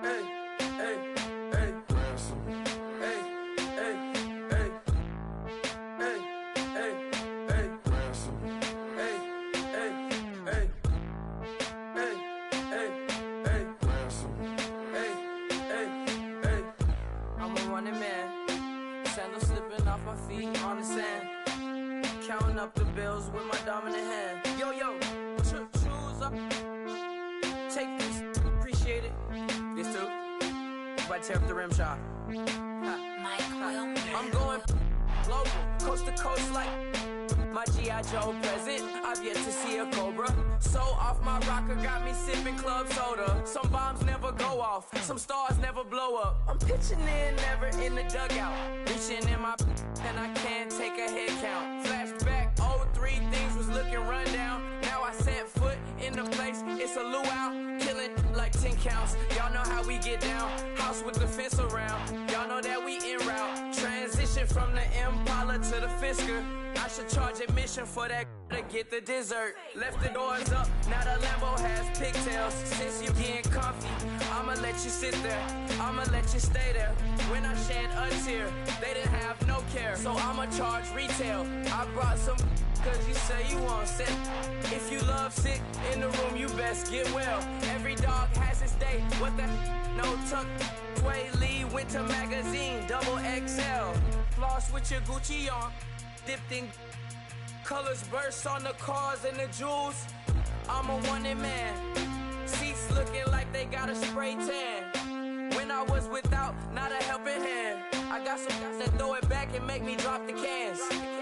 Hey, ransom. Hey, ransom. I'm a running man, sandals slipping off my feet on the sand, counting up the bills with my dominant hand. Yo, choose up, take this, appreciate it. This too, right, tear up the rim shot. I'm going global, coast to coast like my G.I. Joe present. I've yet to see a Cobra. So off my rocker got me sipping club soda. Some bombs never go off, some stars never blow up. I'm pitching in, never in the dugout. Reaching in my and I can't take a head count. Flashback, 03, things was looking run down. Now I set foot in the place, it's a luau. Killing like 10 counts, y'all know how we get down. House with the fence around, y'all know that we en route. Transition from the Impala to the Fisker. I should charge admission for that to get the dessert. Left the doors up, now the Lambo has pigtails. Since you getting comfy, I'ma let let you sit there, I'ma let you stay there. When I shed a tear, they didn't have no care, so I'ma charge retail. I brought some cause you say you want set. If you love sick in the room, you best get well. Every dog has its day, what the no tuck. Sway Lee, winter magazine, double XL. Floss with your Gucci on, dipped in colors burst on the cars and the jewels. I'm a wanted man, seats looking like they got a spray tan. When I was without, not a helping hand. I got some guys that throw it back and make me drop the cans.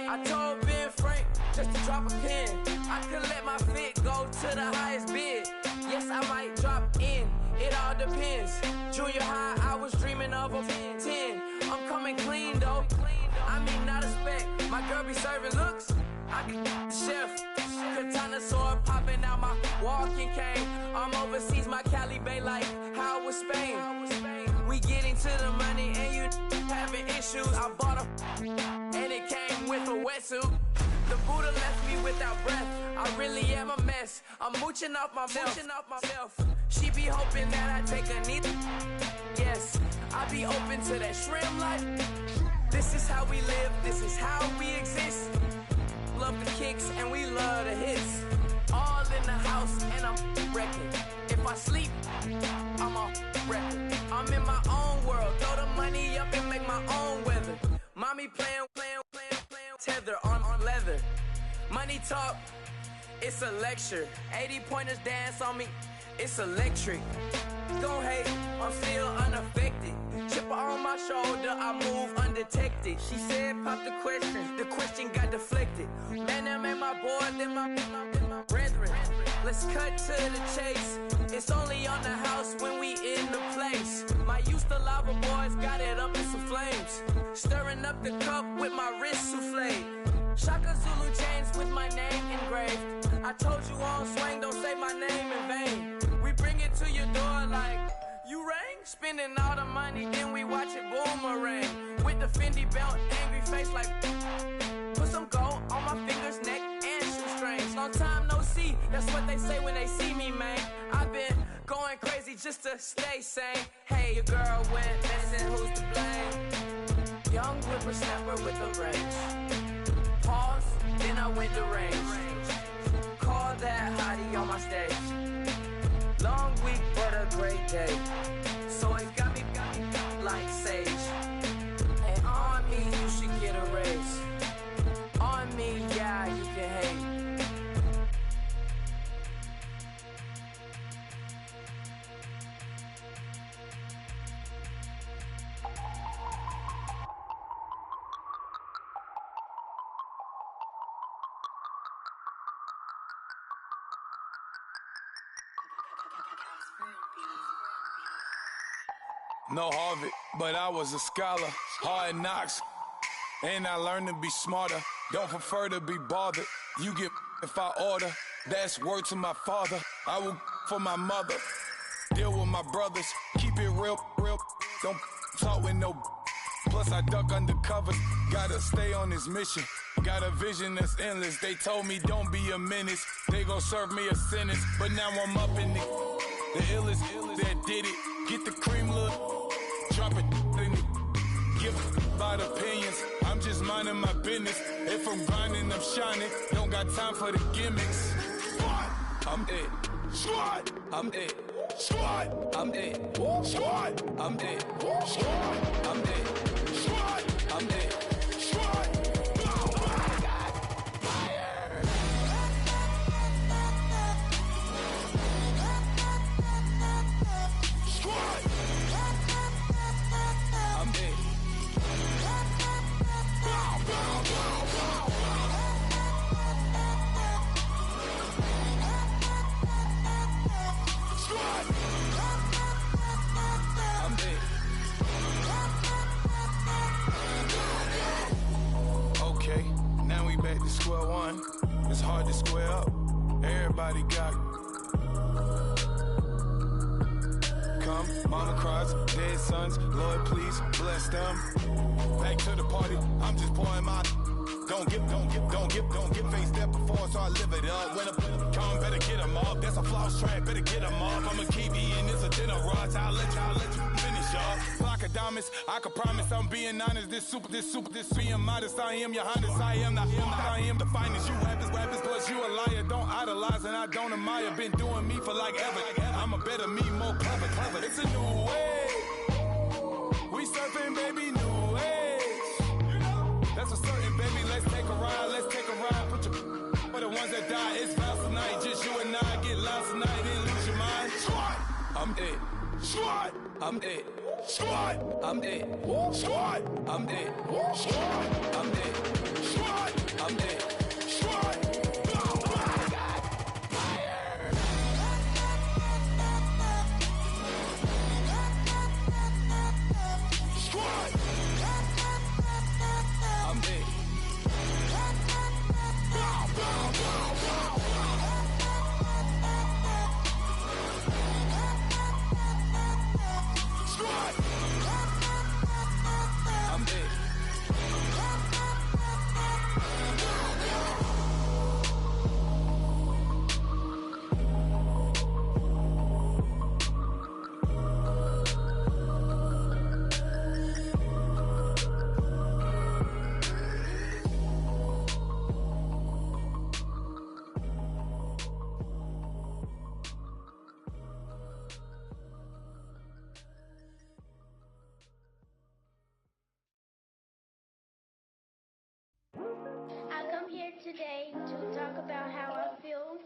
I told Ben Frank just to drop a pin. I could let my fit go to the highest bid. Yes, I might drop in, it all depends. Junior high, I was dreaming of a 10. I'm coming clean though, I mean not a spec. My girl be serving looks, I can the chef. Katana sword popping out my walking cane. I'm overseas, my Cali Bay like how was Spain. We getting to the money and you having issues. I bought a and it came with a wetsuit. The Buddha left me without breath. I really am a mess. I'm mooching off myself. She be hoping that I take a knee. Yes, I be open to that shrimp life. This is how we live. This is how we exist. Love the kicks and we love the hits. All in the house and I'm wrecking. If I sleep, I'm a wrecking. I'm in my own world. Throw the money up and make my own weather. Mommy playing tether on leather. Money talk, it's a lecture. 80 pointers dance on me, it's electric. Don't hate, I'm still unaffected. Chipper on my shoulder, I move undetected. She said pop the question got deflected. Man, I'm in my boy, then my brethren. Let's cut to the chase. It's only on the house when we in the place. My used to lava boys got it up in some flames. Stirring up the cup with my wrist souffle. Shaka Zulu chains with my name engraved. I told you on swing, don't say my name in vain. We bring it to your door like, you rang? Spending all the money, then we watch it boomerang. With the Fendi belt, angry face like, put some gold on my fingers, neck, and shoestrings. Long time no see, that's what they say when they see me, man. I've been going crazy just to stay sane. Hey, your girl went missing, who's to blame? Young whippersnapper with a range. Pause, then I went to range. Call that hottie on my stage. Long week, but a great day. So it got me like sage. And on me, you should get a raise. On me, yeah, you can hate. No Harvard, but I was a scholar. Hard knocks, and I learned to be smarter. Don't prefer to be bothered. You get if I order. That's word to my father. I will for my mother. Deal with my brothers. Keep it real. Don't talk with no. Plus I duck undercover. Gotta stay on this mission. Got a vision that's endless. They told me don't be a menace. They gon' serve me a sentence. But now I'm up in the illest that did it. Get the cream look. Drop it in it. Give about opinions. I'm just minding my business. If I'm grinding, I'm shining. Don't got time for the gimmicks. Squad, I'm dead. Squad, I'm dead. Squad, I'm dead. Squad, I'm dead. Squad, I'm dead. Squad, I'm dead. Squad. Oh my God. Fire. Squad. I'm dead. Squad. I'm dead. Okay, now we back to square one. It's hard to square up. Everybody got come, mama cries, dead sons. Lord, please bless them. Back to the party. I'm just pouring my. Don't get face that before, so I live it up. When come, better get them up. That's a floss track, better get them up. I'ma keep eating, it's a dinner rush. I'll let you finish up. Block of diamonds, I can promise I'm being honest. This being modest. I am your highness, I am the finest. You rappers, plus you a liar. Don't idolize and I don't admire. Been doing me for like ever. I'm a better me, more clever. It's a new way. We surfing, baby, new age. That's a certain, baby. Let's take a ride. Put your for the ones that die. It's vows tonight. Just you and I get lost tonight. Then lose your mind. I'm dead. I'm dead. I'm dead. I'm dead. I'm dead. I'm dead. Today to talk about how I feel,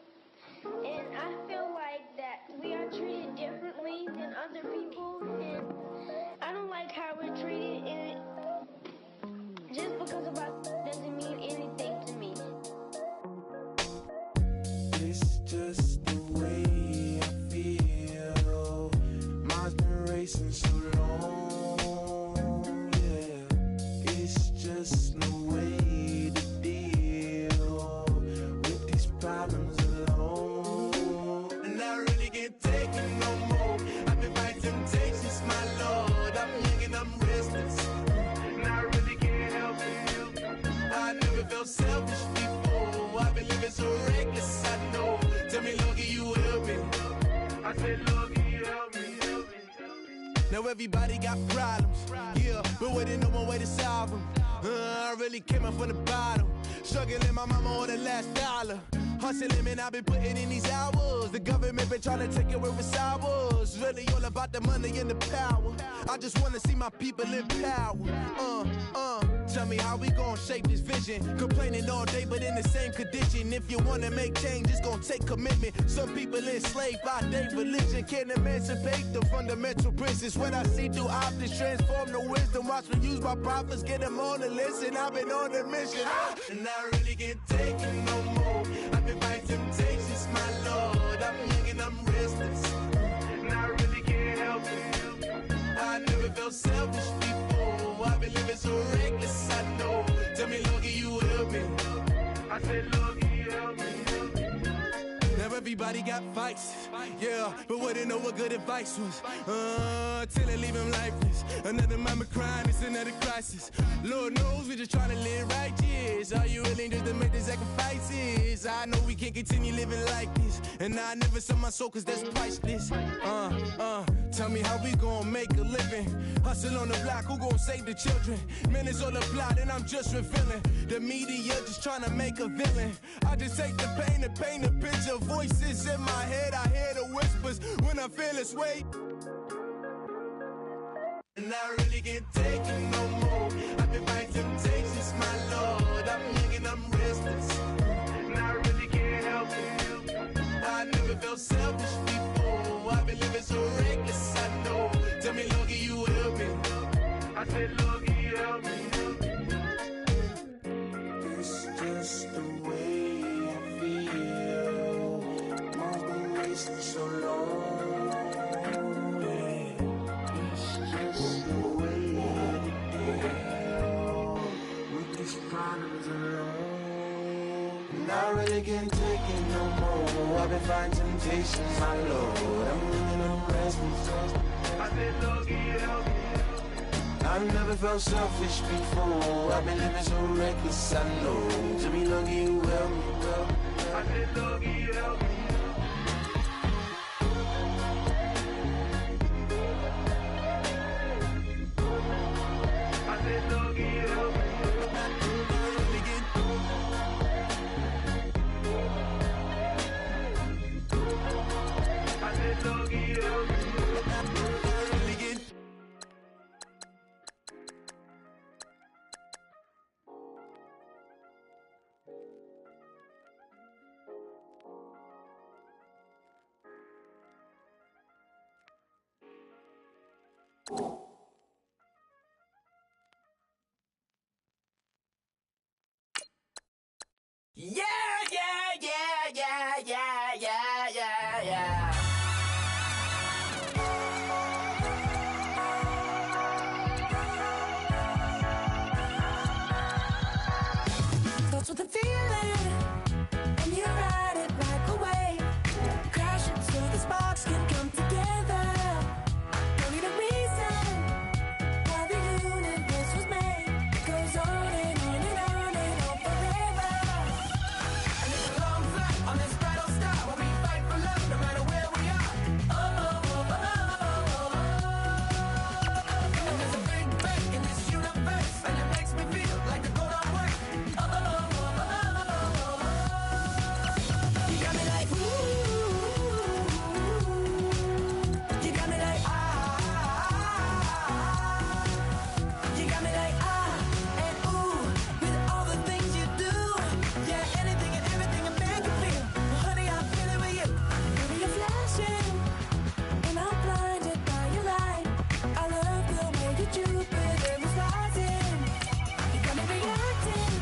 and I feel like that we are treated differently than other people, and I don't like how we're treated, and just because of us doesn't mean anything to me. It's just the way I feel. Mine's been racing so long, yeah. It's just no way problems alone, and I really can't take it no more. I've been fighting temptations, my Lord. I'm young and I'm restless, and I really can't help it. I never felt selfish before. I've been living so reckless, I know. Tell me, Lord, can you help me? I said, Lord, can you help me? Now everybody got problems, yeah, but waiting no one way to solve them. I really came up from the bottom, struggling my mama on the last dollar. Hustling, man, I've been putting in these hours. The government been trying to take it where it's ours. Really all about the money and the power. I just want to see my people in power. Tell me how we gon' shape this vision. Complaining all day, but in the same condition. If you wanna make change, it's gon' take commitment. Some people enslaved by their religion can't emancipate the fundamental principles. When I see through optics, transform the wisdom. Watch me use my prophets, get them on the listen. I've been on a mission, and I really can't take it no more. I've been fighting temptations, my Lord. I'm young and I'm restless, and I really can't help it. I never felt selfish before. I've been living so reckless, I know. Tell me, Lord, can you help me? I said, Lord, can you help me? Now everybody got fights, yeah, but wouldn't know what good advice was. Till they leave him lifeless. Another mama crying, it's another crisis. Lord knows we just trying to live righteous. Are you willing just to make the sacrifices? I know we can't continue living like this, and I never sell my soul cause that's priceless. Tell me how we gon' make a living. Hustle on the block, who gon' save the children? Man, it's all a plot and I'm just revealing. The media just trying to make a villain. I just take the pain and paint a picture. Voices in my head, I hear the whispers when I feel this way. And I really can't take it no more. I've been fighting temptations, my Lord. I'm young and I'm restless, and I really can't help it. I never felt selfish before. I've been living so reckless, I know. Tell me, Lord, can you help me? I said, Lord, can you help me? It's just the way I feel. Mine's been racing so long. Problems alone, and I really can't take it no more. I've been fighting temptations, my Lord. I'm living on restless. I said, Lord, can you help me? I've never felt selfish before. I've been living so reckless, I know. To me, Lord, can you help me? I said, Lord, give help me. I said, Lord, give help me. I said, Lord, give help me. Yeah, yeah, yeah, yeah, yeah, yeah, yeah, yeah. Starts with a feeling, and you ride it right away. Crash it so the sparks can come together. Don't need a reason why the universe was made. It goes on and on and on and on forever. And it's a long flight on this battle star where we fight for love no matter where we are. Oh, oh, oh, oh, oh. And there's a big break in this universe, and it makes me feel like the go don't work. Oh, oh, oh, oh, oh, oh. You got me like ooh. You got me like you got me like and ooh, with all the things you do. Yeah, anything and everything I make you feel. Well, honey, I'm feeling with you. Baby, you're flashing, and I'm blinded by your light. I love the way that Jupiter was rising. You got me reacting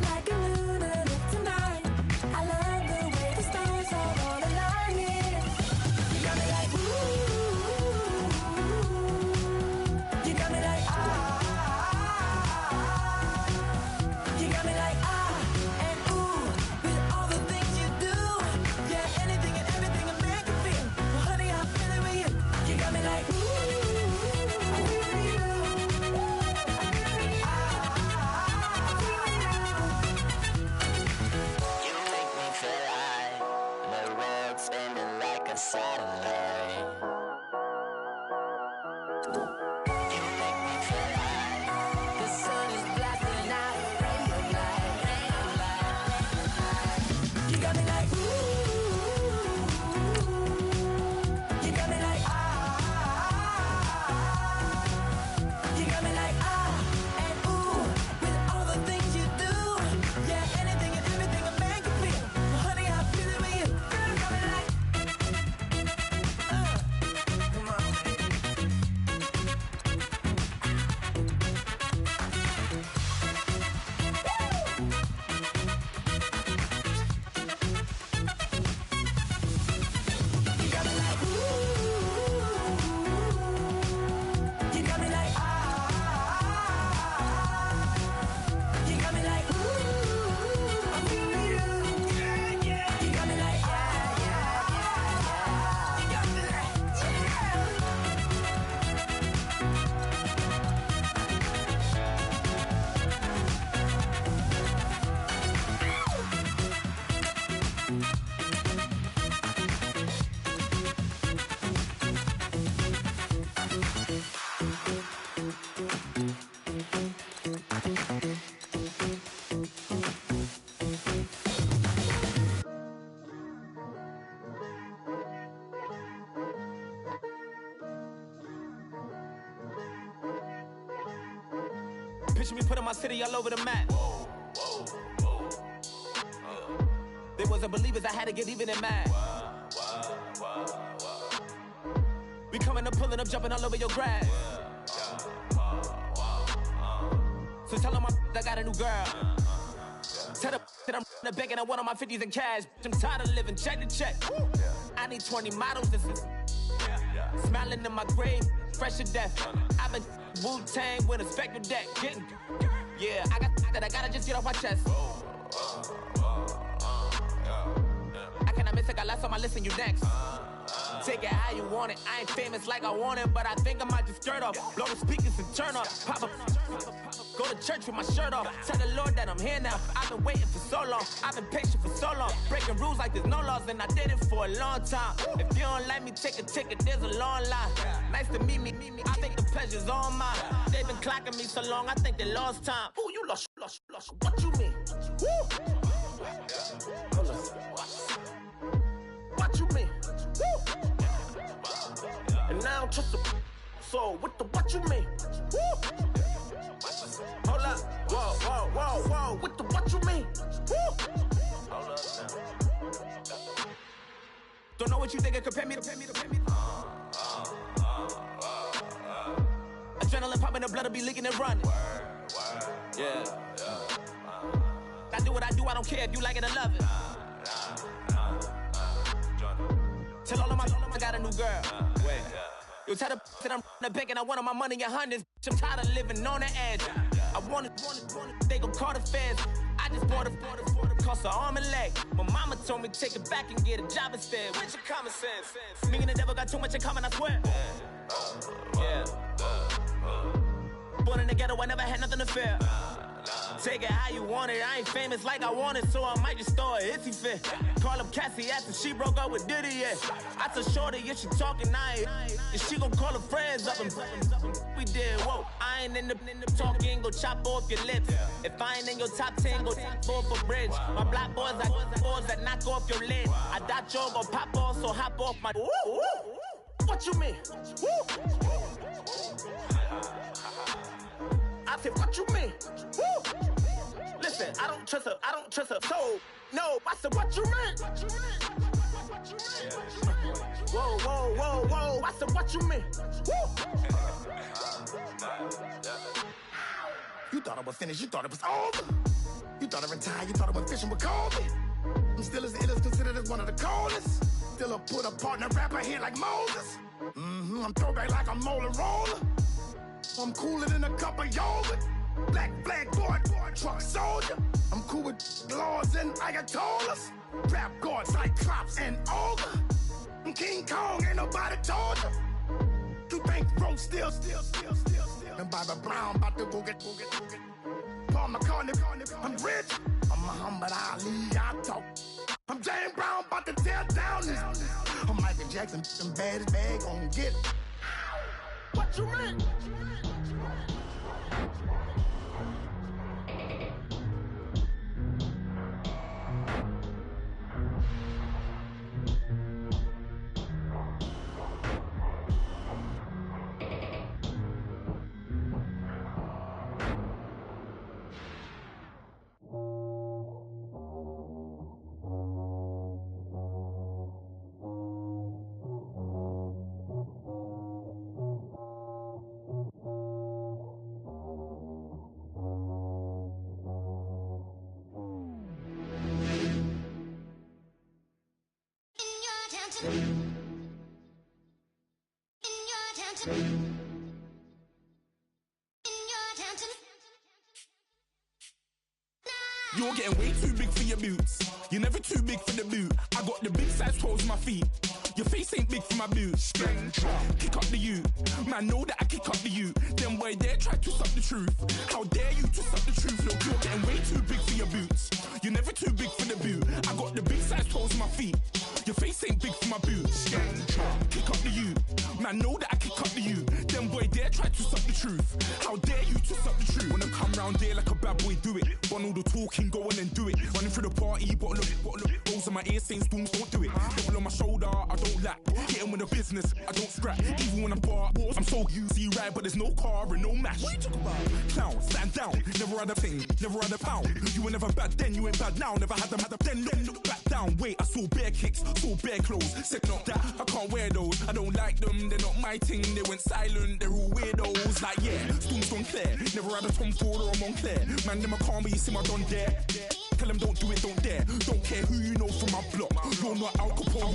like a lunatic tonight. I love the way the stars are all aligning. You got me like ooh. You got me like you got me like and ooh, with all the things you do. Yeah, anything and everything I make you feel. Well, honey, I'm feeling with you. You got me like ooh. You make me feel like the world's spinning like a satellite. You make me feel like The sun is blasting out a ray of light. You got me like ooh. You got me like you got me like and ooh, with all the things you do. Yeah, anything and everything I make you feel. Well, honey, I'm feeling with you. Girl, you got me like come on. You got me like ooh. You got me like you got me like ooh. I'm feeling you. Yeah, yeah. You got me like yeah, yeah, yeah. You got me like Picture me putting my city all over the map. They wasn't believers, I had to get even in mad. We coming up, pulling up, jumping all over your grass. So tell them I got a new girl. Tell them that I'm in the bank and I want all my 50s in cash. I'm tired of living check to check. I need 20 models, this is smiling in my grave, fresh to death. I've been Wu-Tang with a spectral deck. Getting, yeah, I got that I gotta just get off my chest. I cannot miss it, got last on my list and you next. Take it how you want it. I ain't famous like I want it, but I think I might just skirt off. Blow the speakers and turn up. Pop up. Go to church with my shirt off. Tell the Lord that I'm here now. I've been waiting for so long. I've been patient for so long. Breaking rules like there's no laws, and I did it for a long time. If you don't like me, take a ticket. There's a long line. Nice to meet me. I think the pleasure's all mine. They've been clocking me so long, I think they lost time. Ooh, you lost. What you mean? Woo! What you mean? Woo! And now I don't trust the so what you mean? Woo! Hold up. Whoa. What you mean? Woo! Hold up now. Don't know what you think, compare me to. Adrenaline popping, the blood will be leaking and running. Yeah. I do what I do, I don't care if you like it or love it. Tell all of my I got a new girl. Wait. You tell the that I'm the bank and I want all my money in hundreds. I'm tired of living on the edge. I want it. They gon' call the feds. I just bought a cost an arm and leg. My mama told me take it back and get a job instead. Where's your common sense? Me and the devil got too much in common, I swear. Yeah. Born in the ghetto, I never had nothing to fear. Take it how you want it. I ain't famous like I want it, so I might just throw a hissy fit. Call up Cassie after she broke up with Diddy, yeah. I told Shorty, if she talking, and she gon' call her friends up and we did, whoa. I ain't in the talking, go chop off your lips. If I ain't in your top 10, go top 4 for bridge. My black boys, I got boys that knock off your lid. I doubt y'all gon' pop off, so hop off my. What you mean? I said, what you mean? Woo! Listen, I don't trust her. So, no, I said, what you mean? Whoa. I said, what you mean? Woo! You thought I was finished, you thought it was over. You thought I retired, you thought I went fishing with Kobe. I'm still as ill as considered as one of the coldest. Still a put a partner rapper here like Moses. I'm throwback like a molar roller. I'm cooler than a cup of yogurt. Black flag boy, truck soldier. I'm cool with laws and Ayatollahs. Rap gods like Cyclops and Ogre. I'm King Kong, ain't nobody told you. You think Rose still. And Bobby Brown about to go get. Paul McCartney, I'm rich. I'm Muhammad Ali, I talk. I'm James Brown, about to tear down this. I'm Michael Jackson, them baddest bag gon' get it. What you mean? You're getting way too big for your boots. You're never too big for the boot. I got the big size toes on my feet. Your face ain't big for my boots. Kick up the you. Man, know that I kick up the you. Then boy dare try to suck the truth. How dare you to suck the truth? Look, you're getting way too big for your boots. You're never too big for the boot. I got the big size toes on my feet. Your face ain't big for my boots. Kick up the you. Man, know that I kick up the you. Then boy dare try to suck the truth. How dare you to suck the truth? Wanna come round there like a bad boy, do it. Want all the talking, go on and do it. Running through the party, bottle up. Rolls in my ear saying spoons, don't do it. Double on my shoulder, I don't lack. Hitting with the business, I don't scrap. Even when I'm bar, I'm so easy right, but there's no car and no mash. What you talk about? Clown, stand down. Never had a thing, never had a pound. You were never bad then, you ain't bad now. Never had them, then look back down. Wait, I saw bare kicks, saw bare clothes. Said not that, I can't wear those. I don't like them, they're not my thing. They went silent, they're all weirdos. Like yeah, Storms don't clear. Never had a Tom Ford or a Montclair. Man, them a calm, but you see my don there. Tell them don't do it, don't dare. Don't care who you know from my block. You're not Al Capone.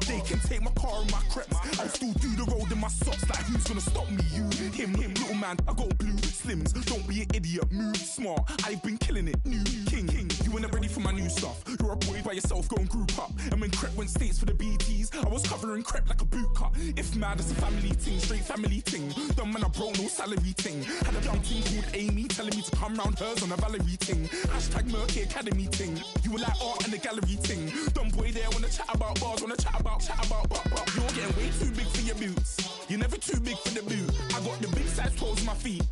They can take my car and my creps. I'll still do the road in my socks. Like who's gonna stop me? You, him, little man. I got blue slims. Don't be an idiot, move smart. I've been killing it, new king. You were never ready for my new stuff. You're a boy by yourself, go and group up. And when Crep went states for the BTs, I was covering Crep like a boot cut. If mad, it's a family ting, straight family ting. Dumb man, I broke no salary ting. Had a young ting called Amy telling me to come round hers on a Valerie ting. Hashtag Murky Academy ting. You were like art and the gallery ting. Dumb boy there wanna chat about bars, wanna chat about. You're getting way too big for your boots. You're never too big for the boot. I got the big size toes on my feet.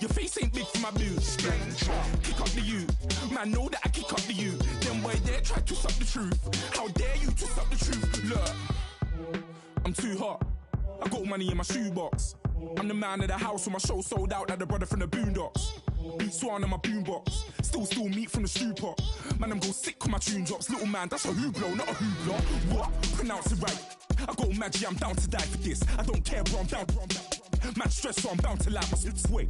Your face ain't big for my boots. Kick up the you. Man, know that I kick up the you. Then boy there try to suck the truth. How dare you to suck the truth? Look, I'm too hot. I got money in my shoebox. I'm the man of the house when my show sold out like the brother from the Boondocks. Beat Swan in my boombox. Still meat from the stew pot. Man, I'm go sick when my tune drops. Little man, that's a hooplo, not a hoopla. What? Pronounce it right. I got magic, I'm down to die for this. I don't care, bro, I'm down. Man stressed, so I'm bound to lie my slips. Wait,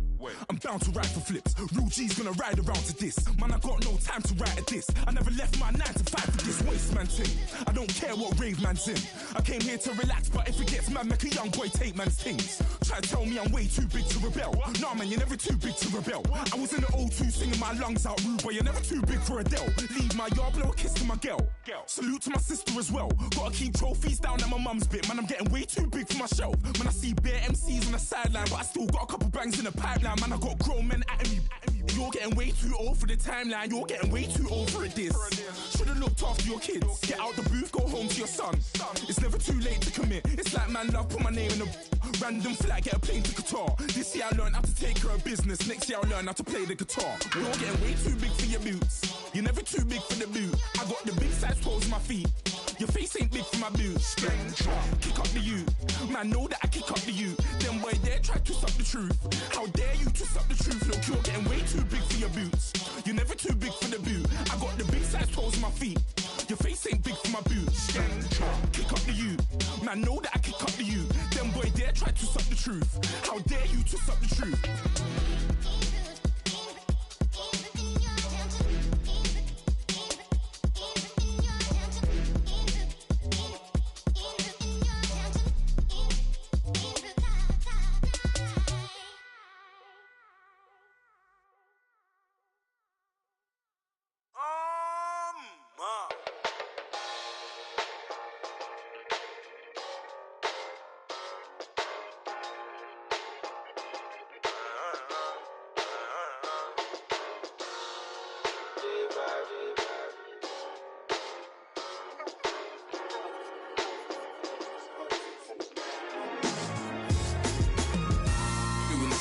I'm bound to ride for flips. Real G's gonna ride around to this. Man, I got no time to write at this. I never left my 9 to 5 for this waste man thing. I don't care what rave man's in. I came here to relax, but if it gets mad, make a young boy take man's things. Try to tell me I'm way too big to rebel. Nah, man, you're never too big to rebel. I was in the O2 singing my lungs out rude, but you're never too big for Adele. Leave my yard, blow a kiss to my girl. Salute to my sister as well. Gotta keep trophies down at my mum's bit. Man, I'm getting way too big for my shelf. Man, I see bare MCs on the sideline, but I still got a couple bangs in the pipeline. Man, I got grown men at me. You're getting way too old for the timeline. You're getting way too old for a diss. Should've looked after your kids. Get out the booth, go home to your son. It's never too late to commit. It's like man love, put my name in a random flat, get a plane to Qatar. This year I learned how to take care of business. Next year I'll learn how to play the guitar. You're getting way too big for your boots. You're never too big for the boot. I got the big size toes on my feet. Your face ain't big for my boots. Kick up the you. Man, know that I kick up the you. Then boy there try to suck the truth. How dare you to suck the truth? Look, you're getting way too big for your boots. You're never too big for the boot. I got the big size toes on my feet. Your face ain't big for my boots. Kick up the you. Man, know that I kick up the you. Then boy there try to suck the truth. How dare you to suck the truth?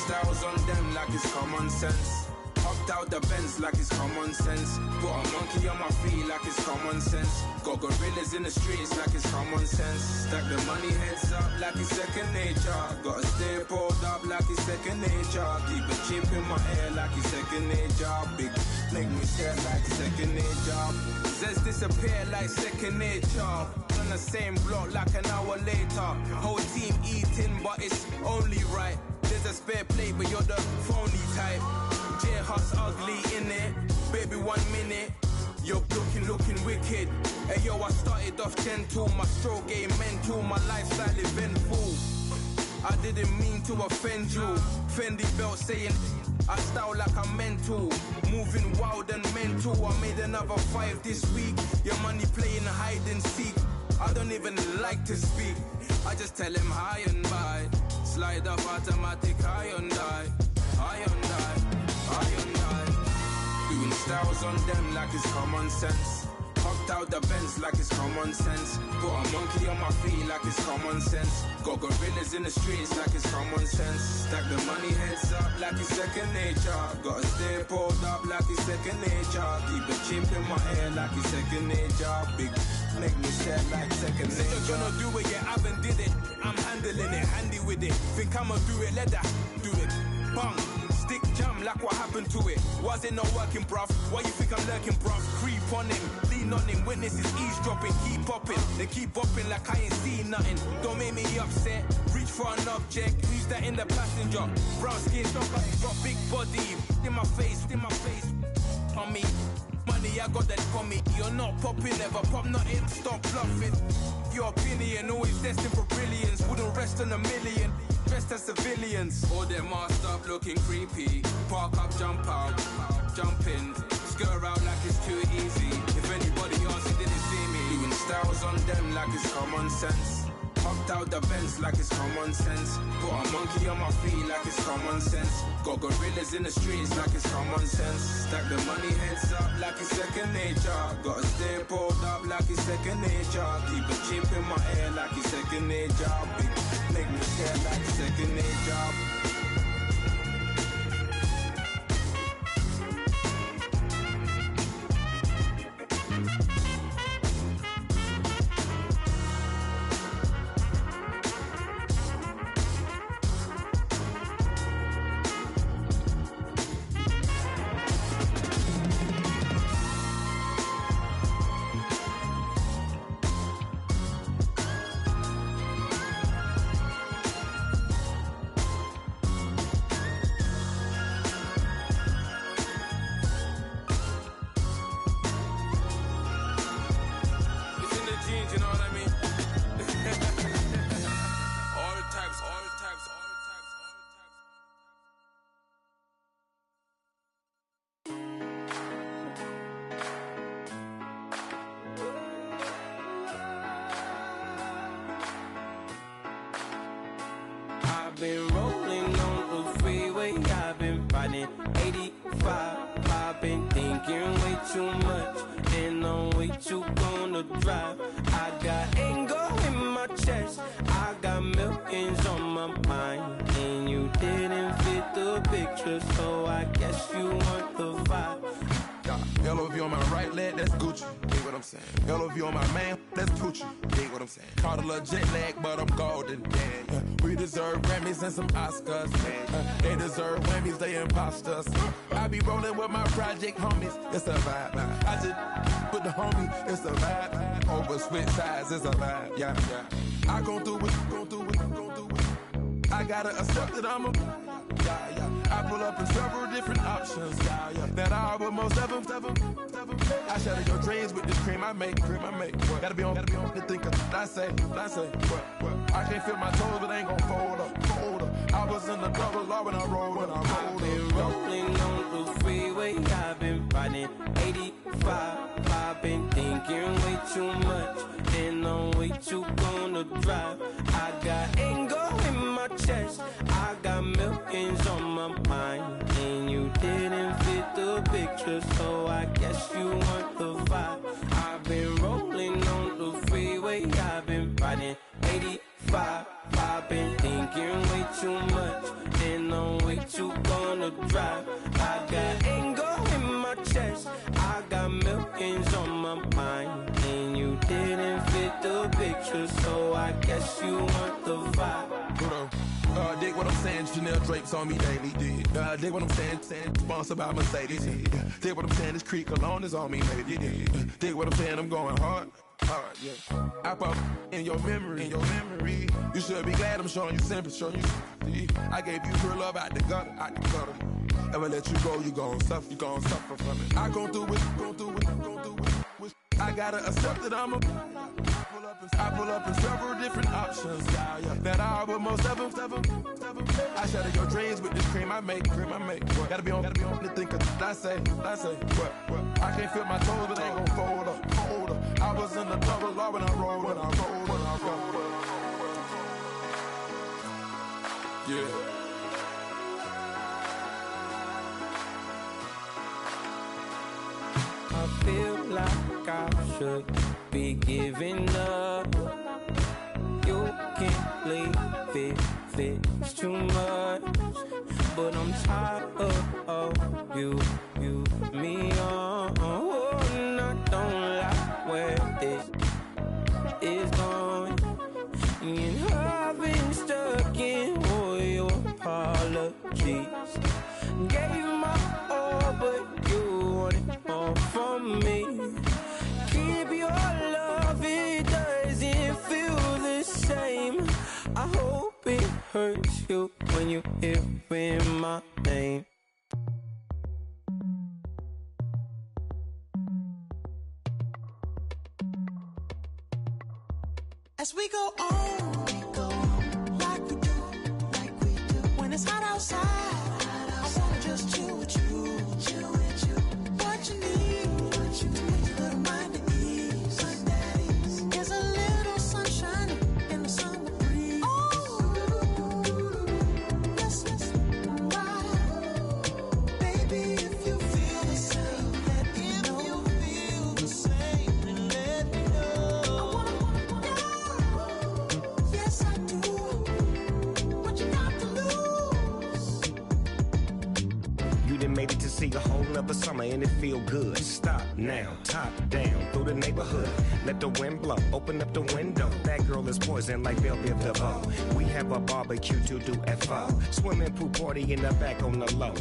Styles on them like it's common sense. Hopped out the Benz like it's common sense. Put a monkey on my feet like it's common sense. Got gorillas in the streets like it's common sense. Stack the money heads up like it's second nature. Gotta stay pulled up like it's second nature. Keep a chip in my ear like it's second nature. Big make me stare like second nature. Says disappear like second nature. On the same block like an hour later. Whole team eating but it's only right. There's a spare plate, but you're the phony type. J-Hut's ugly, innit? Baby, 1 minute. You're looking wicked. Hey, yo, I started off gentle. My stroke game mental. My lifestyle eventful. I didn't mean to offend you. Fendi belt saying I style like I'm mental. Moving wild and mental. I made another 5 this week. Your money playing hide and seek. I don't even like to speak. I just tell him hi and bye. Slide up automatic, high on die. Doing styles on them like it's common sense. Hopped out the Benz like it's common sense. Put a monkey on my feet like it's common sense. Got gorillas in the streets like it's common sense. Stack the money heads up like it's second nature. Gotta stay pulled up like it's second nature. Keep a chip in my ear like it's second nature. Big make me stare like second nature. You're gonna do it, yeah, I haven't did it. I'm handling it, handy with it. Think I'ma do it, let that do it. Bang, stick jam like what happened to it. Was it not working, bruv? Why you think I'm lurking, bruv? Creep on him, lean on him. Witnesses eavesdropping, keep popping. They keep bopping like I ain't seen nothing. Don't make me upset. Reach for an object. Who's that in the passenger? Brown skin, got big body. In my face, on me. Money, I got that for me. You're not popping, never pop nothing. Stop bluffing. Your opinion always destined for brilliance. Wouldn't rest on a million. dressed as civilians. All them masked up looking creepy. Park up, jump out, jump in. Skirt out like it's too easy. If anybody else, he didn't see me. Doing styles on them like it's common sense. Hopped out the Benz like it's common sense. Put a monkey on my feet like it's common sense. Got gorillas in the streets like it's common sense. Stack the money heads up like it's second nature. Gotta stay pulled up like it's second nature. Keep a chip in my ear like it's second nature. Big necklace hair like it's second nature. Been rolling on the freeway, I've been riding 85. I've been thinking way too much, and I'm way too gonna drive. I got anger in my chest, I got millions on my mind, and you didn't fit the picture, so I guess you want the vibe. LOV on my right leg, that's Gucci. Dig what I'm saying? LOV on my man, that's Gucci. Dig what I'm saying? Caught a little jet lag, but I'm golden. Yeah. We deserve Grammys and some Oscars. They deserve Whammies, they imposters. I be rolling with my project homies, it's a vibe. I just put the homie, it's a vibe. Over switch sides, it's a vibe. Yeah. I gon' do it, gon' do it, gon' do it. I gotta accept that I'm a. I pull up in several different options. That I but most of them. I shatter your dreams with this cream I make. Gotta be on the thinker. I say. What? I can't feel my toes, but ain't gon' fold up. I was in the double law when I rolled. I've been rolling on the freeway. I've been riding 85. I've been thinking way too much, and I'm way too gonna drive. I got anger in my chest, I got millions on my mind, and you didn't fit the picture, so I guess you want the vibe. I've been rolling on the freeway, I've been riding 85. I've been thinking way too much, and I'm way too gonna drive. I got anger in my chest, I got millions on my mind, and you didn't fit the picture, so I guess you want the vibe. Dig what I'm saying, Chanel drapes on me daily. Dig what I'm saying, sponsored by Mercedes. Dig what I'm saying, this Creek alone is on me, baby. Dig what I'm saying, I'm going hard, yeah. I pop in your memory, You should be glad I'm showing you sympathy, I gave you real love out the gutter. Ever let you go, you gon' suffer from it. I gon' do it. I gotta accept that I'm a. I pull up in several different options. That I but most of them. I shatter your dreams with this cream I make. Gotta be on the thinker. I say. What? I can't feel my toes, but ain't gon' fold up. I was in the double law when I rolled. Yeah. I feel like I should be giving up. You can't leave it, it's too much. But I'm tired of you, me on. And I don't like where this is going. And I've been stuck in all your apologies. Gave my all, but you wanted more from me. Keep your love, it doesn't feel the same. I hope it hurts you when you hear my name. As we go on, like we do, Wait to see a whole nother summer and it feel good. Stop now, top down through the neighborhood. Let the wind blow, open up the window. That girl is poison like Velvet DeVoe. We have a barbecue to do at 4. Swimming pool party in the back on the low.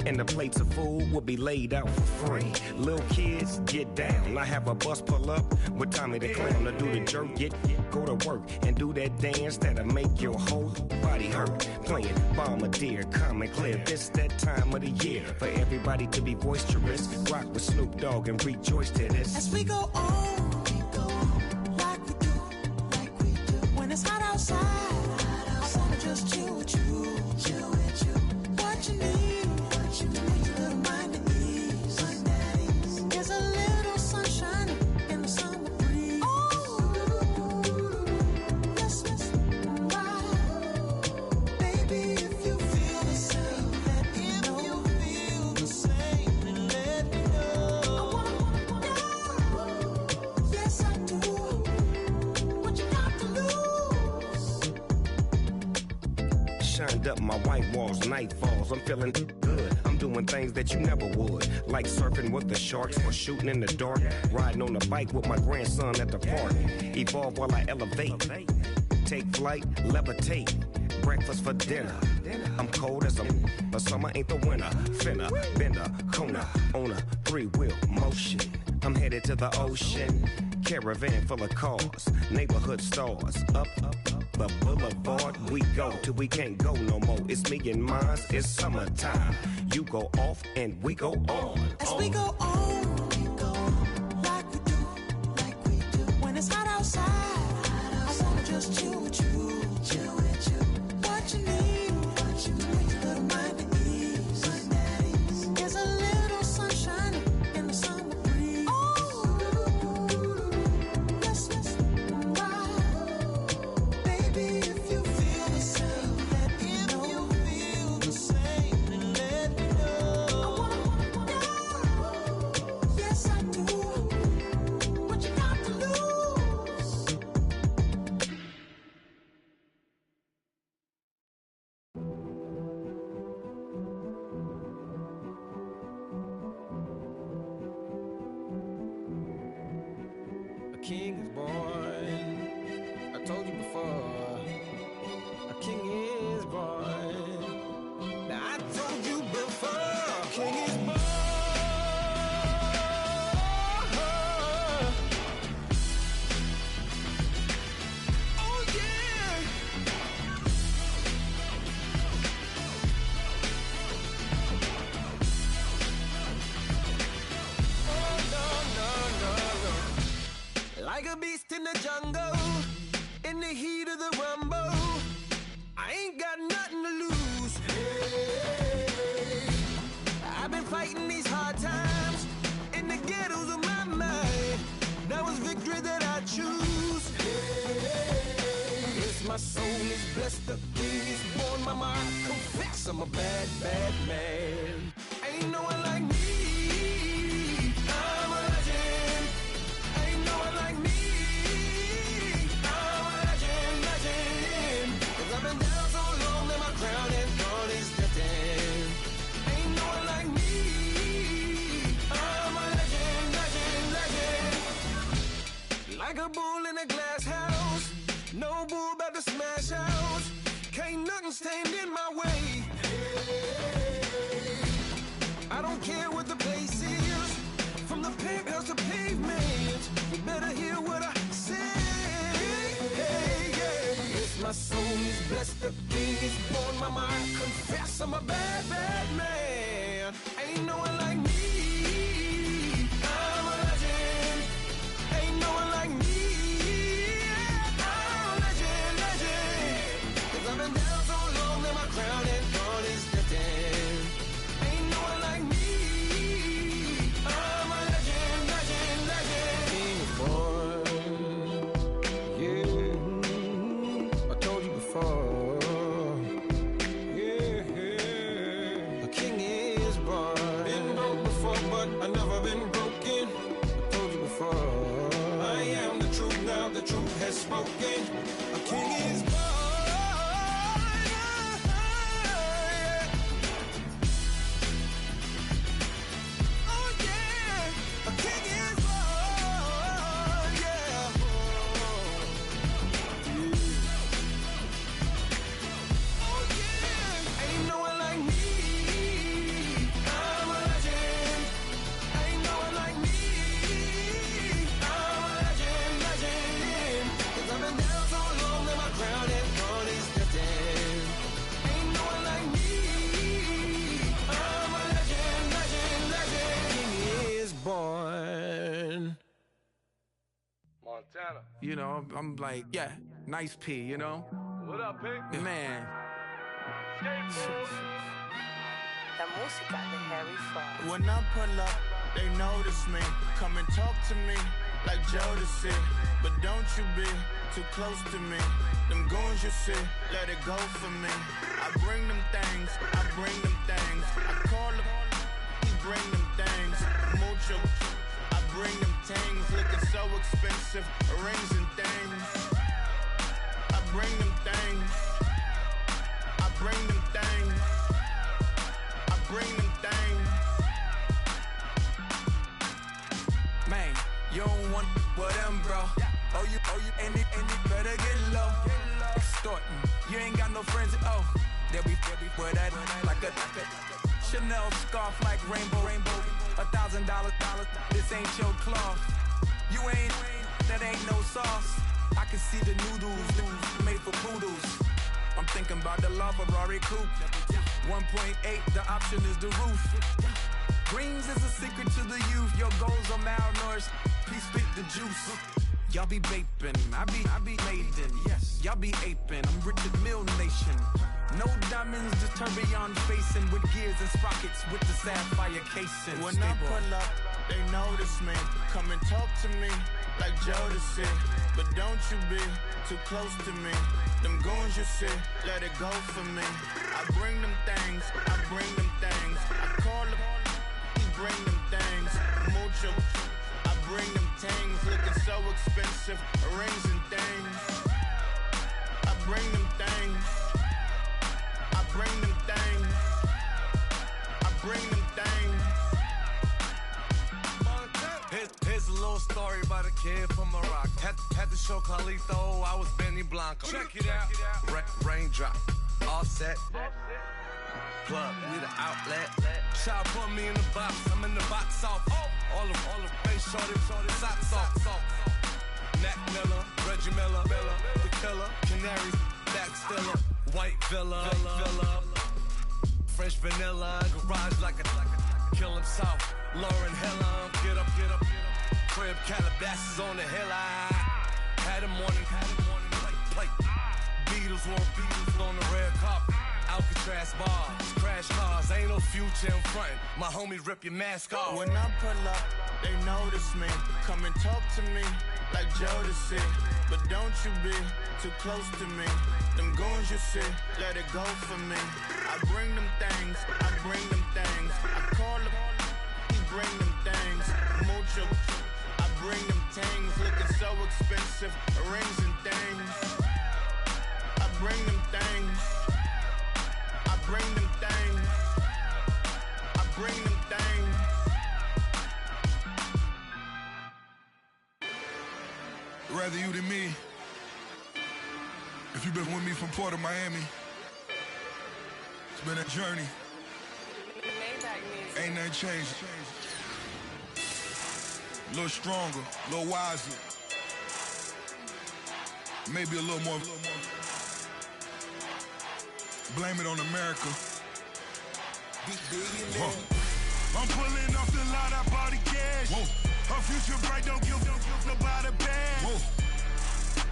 And the plates of food will be laid out for free. Little kids, get down. I have a bus pull up with Tommy the Clown to do the jerk. Go to work and do that dance that'll make your whole body hurt. Playing Bombardier, calm and clear. This that time of the year for everybody to be boisterous. Rock with Snoop Dogg and rejoice to this. As we go on like we do. When it's hot outside, I wanna just chill with you. What you need. There's a little sunshine in the summer breeze. Let's ride. Baby, if you feel the same, let me know. If you feel the same, then let me know. I wanna know. Yes, I do. What you got to lose? Shined up my white walls, night falls. I'm feeling good. I'm doing things that you never would, like surfing with the sharks or shooting in the dark, riding on a bike with my grandson at the park. Evolve while I elevate, take flight, levitate, breakfast for dinner. I'm cold as but summer ain't the winter. Finna, bender, Kona, on a 3-wheel motion. I'm headed to the ocean, caravan full of cars, neighborhood stars, up the boulevard we go till we can't go no more. It's me and mine, it's summertime. You go off and we go on. As we go on like we do. When it's hot outside, I wanna just chill with you. What you need, to make your little mind at ease. There's a little sunshine in the summer breeze. Let's ride. Baby, if you feel the same, let me know. If you feel the same, then let me know. I wanna know. Yes, I do. What you got to lose? A king is born. I told you before. A king is born. Now I told you before. A king is born. Oh yeah. Oh no. Like a beast in the jungle, in the heat of the rumble, I ain't got nothing to lose. I've been fighting these hard times in the ghettos of my mind. Now it's victory that I choose. Yes, my soul is blessed, the king is born. Mama, I confess I'm a bad, bad man. Ain't no one like me. I'm a legend. Ain't no one like me. I'm a legend. 'Cause I've been down so long that my crown and throne is destined. Ain't no one like me. I'm a legend. Like a bull in a glass house. No bull about to smash out. Can't nothing stand in my way. I don't care what the place is, from the penthouse to pavement. You better hear what I say. Hey, yeah. Yes, my soul is blessed, the king is born. Mama, I confess I'm a bad, bad man. Ain't no one like me. I'm a legend. Ain't no one like me. I'm a legend. 'Cause I've been down so long that my crown and throne is destined. Ain't no one like me. I'm a legend. King is born. Yeah, I told you before. Yeah. You know, I'm like, yeah, nice P, you know? What up, Pink? Man. When I pull up, they notice me. Come and talk to me like Jodeci. But don't you be too close to me. Them goons you see, let it go for me. I bring them things, I bring them things. I call them, he bring them things. Mucho, I bring them things. Looking so expensive, rings and things. I bring them things. I bring them things. I bring them things. Man, you don't want with them, bro. Oh, you, and it better get low. Extorting, you ain't got no friends. Oh, they'll be with that like a Chanel scarf like rainbow. $1,000, this ain't your cloth. You ain't, that ain't no sauce. I can see the noodles made for poodles. I'm thinking about the LaFerrari coupe. 1.8, the option is the roof. Greens is a secret to the youth. Your goals are malnourished. Please spit the juice. Y'all be vaping, I be maiden. Yes, y'all be aping. I'm Richard Mill Nation. No diamonds, just tourbillon facing with gears and sprockets with the sapphire casing. When I pull up, they notice me. Come and talk to me like Jodeci. But don't you be too close to me. Them goons you see, let it go for me. I bring them things, I bring them things. I call them, he bring them things. Mucho, I bring them things. Looking so expensive, rings and things. I bring them things. I bring them things. I bring them things. Here's a little story about a kid from Morocco. Had to show Carlito I was Benny Blanco. Check it out. Raindrop, offset. Plug, we the outlet. Shot put me in the box. I'm in the box off. All the face shorty, socks off. Nat Miller, Reggie Miller, the killer, Canary, back stiller, white villa, French vanilla, garage like a kill him soft. Lauren Hiller, get up. Crib Calabasas on the hill. I had him morning, plate. Beatles on the red carpet. Alcatraz bars, crash cars, ain't no future in front. My homie rip your mask off. When I pull up, they notice me. Come and talk to me like Jodeci. But don't you be too close to me. Them goons you see, let it go for me. I bring them things, I bring them things. I call them, he bring them things. Mucho, I bring them things. Looking so expensive, rings and things. I bring them things. I bring them things. I bring them things. Rather you than me. If you've been with me from Port of Miami, it's been a journey. Ain't nothing changed. A little stronger, a little wiser. Maybe a little more. Blame it on America. I'm pulling off the lot, I bought the cash. Whoa. Her future bright, don't give nobody bad. Whoa.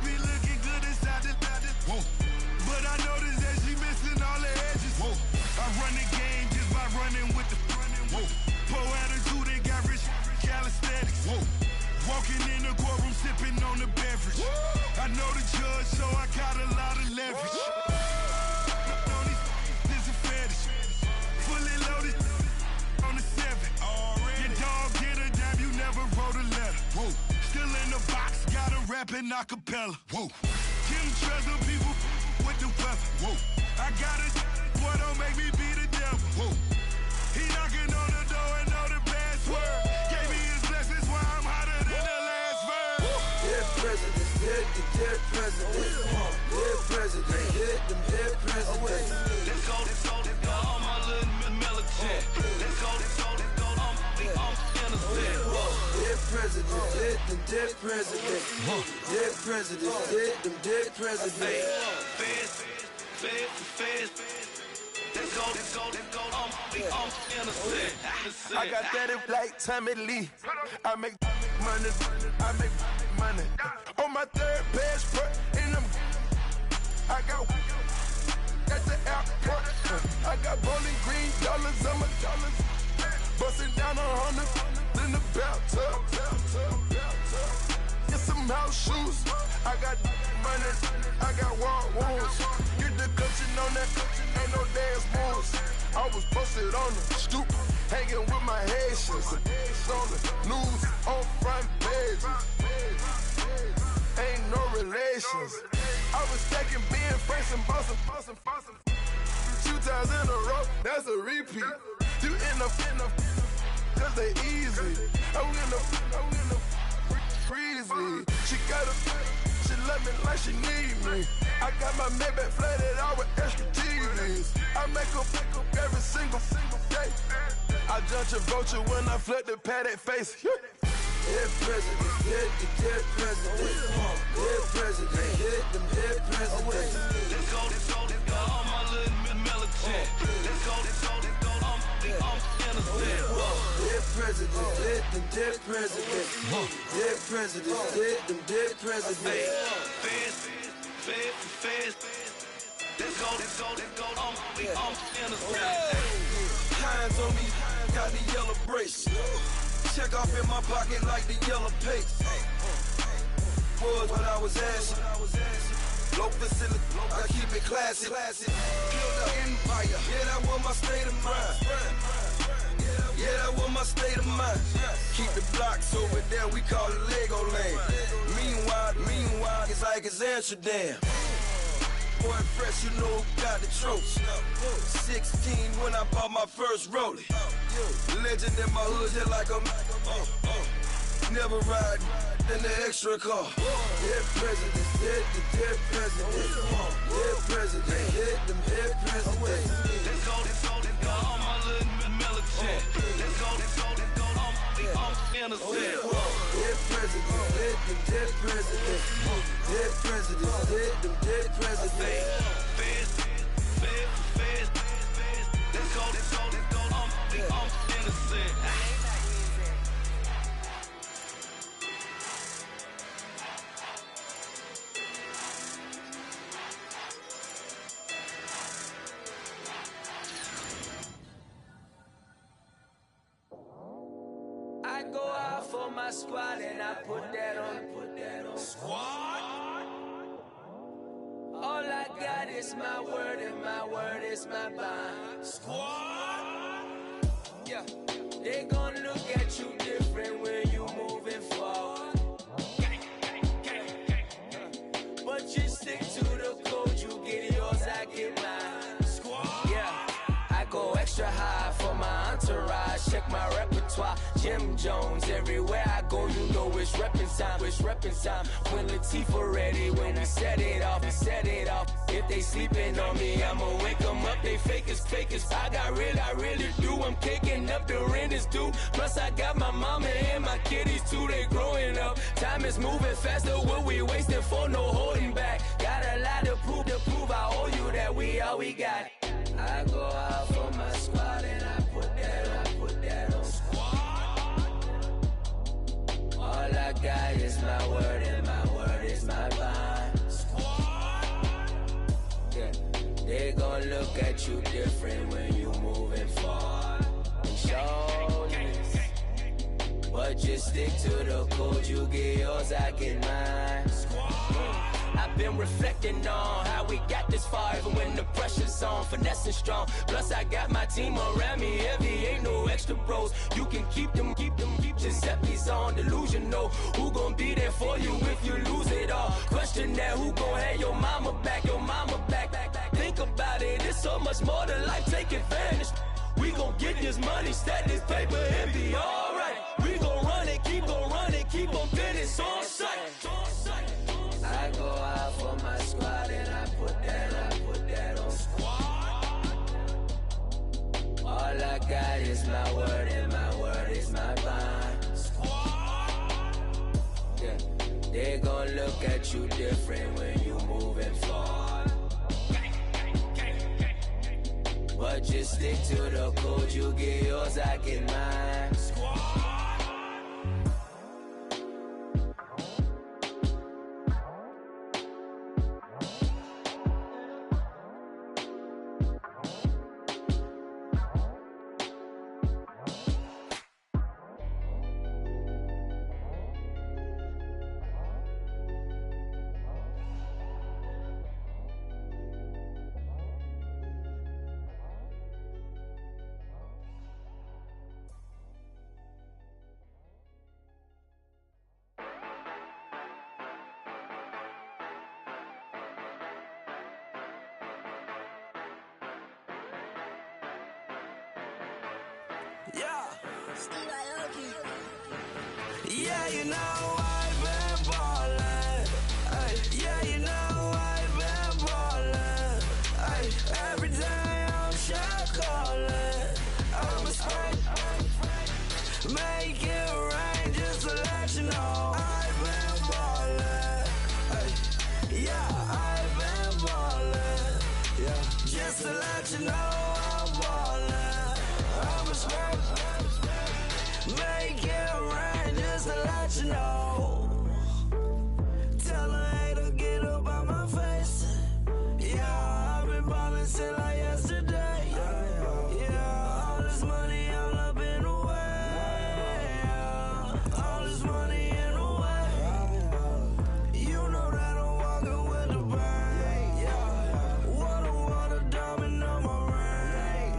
Be looking good inside the whoa. But I noticed that she missing all the edges. Whoa. I run the game just by running with the whoa. Poor attitude, they got rich calisthenics. Whoa. Walking in the courtroom, sipping on the beverage. Whoa. I know the judge, so I got a lot of leverage. This is a fetish. Fully loaded on the 7. Your dog get a dime, you never wrote a letter. Whoa. Still in the box, got a rapping acapella. Whoa. Kim treasure people with the weapon. Whoa. I got it, boy, don't make me be the devil. Whoa. He knocking on the door and know the password. Gave me his blessings while I'm hotter than the last verse. Dead presidents, dead presidents. Dead presidents, dead presidents. Let's go, all my little militant. Let's go, I'm innocent. Dead presidents, dead presidents. Dead presidents, dead presidents. Feds. Let's go, I'm innocent. I got that like Tommy Lee. I make money money. On my third page, in them, I got at the airport. I got bowling green dollars on my dollars. Busting down 100 in the bathtub. Get some house shoes. I got money. I got war wounds. Get the cushion on that. Ain't no dance moves. I was posted on the stoop, hanging with my Haitians. On the news, on front pages. Ain't no relations. I was stacking being Franks and Boston. 2 times in a row, that's a repeat. You end up, cause they easy. I'm in the freezy. She love me like she need me. I got my Maybach flooded out with extra TVs. I make up every single day. I judge a vulture when I flood the Paddock face. Dead presidents, dead presidents. Dead presidents, hit them dead presidents. Let's go, all my little militant. Let's go, I'm innocent. Dead presidents, hit them dead presidents. Dead presidents, hit them dead presidents. Fast. Let's go, I'm innocent. Hands on me, got the yellow brace. Check off in my pocket like the yellow paste. Was what I was asking. Low facility, I keep it classy. Build an empire, yeah, that was my state of mind. Yeah, that was my state of mind. Keep the blocks over there, we call it Lego land. Meanwhile, it's like it's Amsterdam. Boy, fresh, you know who got the tropes. 16 when I bought my first rollie. Legend in my hood, just like a never ride in the extra car. Dead presidents, dead presidents. Dead presidents, hit them dead presidents. Let's go, all my little militant. Let's go, I'm innocent. Dead presidents, hit them dead presidents. Dead presidents, hit them dead presidents. Fast. Let's go, I'm innocent. I go out for my squad and I put that on. Squad? All I got is my word and my word is my bond. Squad? Yeah. They gon' look at you different when you moving forward. But you stick to the code, you get yours, I get mine. Squad? Yeah. I go extra high for my entourage. Check my repertoire. Jim Jones, everywhere I go, you know it's reppin' time. When Latifah ready, when we set it off. If they sleeping on me, I'ma wake them up. They fakers. I really do. I'm kicking up, the rent is due. Plus I got my mama and my kiddies too, they growing up. Time is moving faster, what we wasting for, no holding back. Got a lot to prove, I owe you that we all we got. I go out for my squad and I put that on. All I got is my word and my word is my bond. Yeah, they gon' look at you different when you moving forward. Shoulders, but just stick to the code. You get yours, I get mine. I've been reflecting on how we got this far, even when the pressure's on, finessing strong. Plus I got my team around me heavy, ain't no extra bros. You can keep them. Giuseppe's on delusional. Who gon' be there for you if you lose it all? Question that, who gon' have your mama back? Think about it, it's so much more to life, take advantage. We gon' get this money, stack this paper and be alright. We gon' run it, keep on finish on sight. I go out for my squad and I put that on. All I got is my word and my word is my bond. Yeah, they gon' look at you different when you moving forward. But just stick to the code, you get yours, I get mine. Yeah. Yeah, you know I've been ballin'. Ay, yeah, you know I've been ballin'. Ay, every day I'm shot callin'. I'm a spray. Make it rain just to let you know I've been ballin'. Ay, yeah, I've been ballin'. Yeah, just to let you know I'm ballin'. I'm a spray. Make it rain just to let you know. Tell a hater get up on my face. Yeah, I've been ballin' since like yesterday. Yeah, all this money all up in the way. All this money in the way. You know that I'm walking with the bank. Yeah, water, diamond on my ring.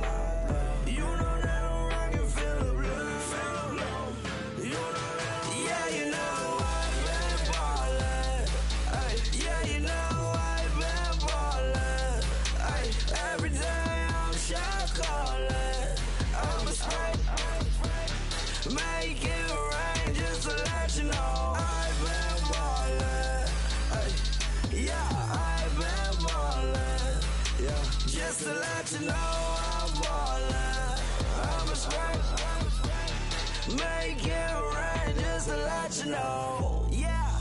You know that I'm rockin' feel the blue. You know that, yeah, you know I've been ballin'. Ay, yeah, you know I've been ballin'. Ay, every day I'm shot callin'. I'm a spray. Make it rain just to let you know I've been ballin'. Ay, yeah, I've been ballin'. Yeah, just to let you know I'm ballin'. I'm a spray. Make it rain just to let you know. Yeah,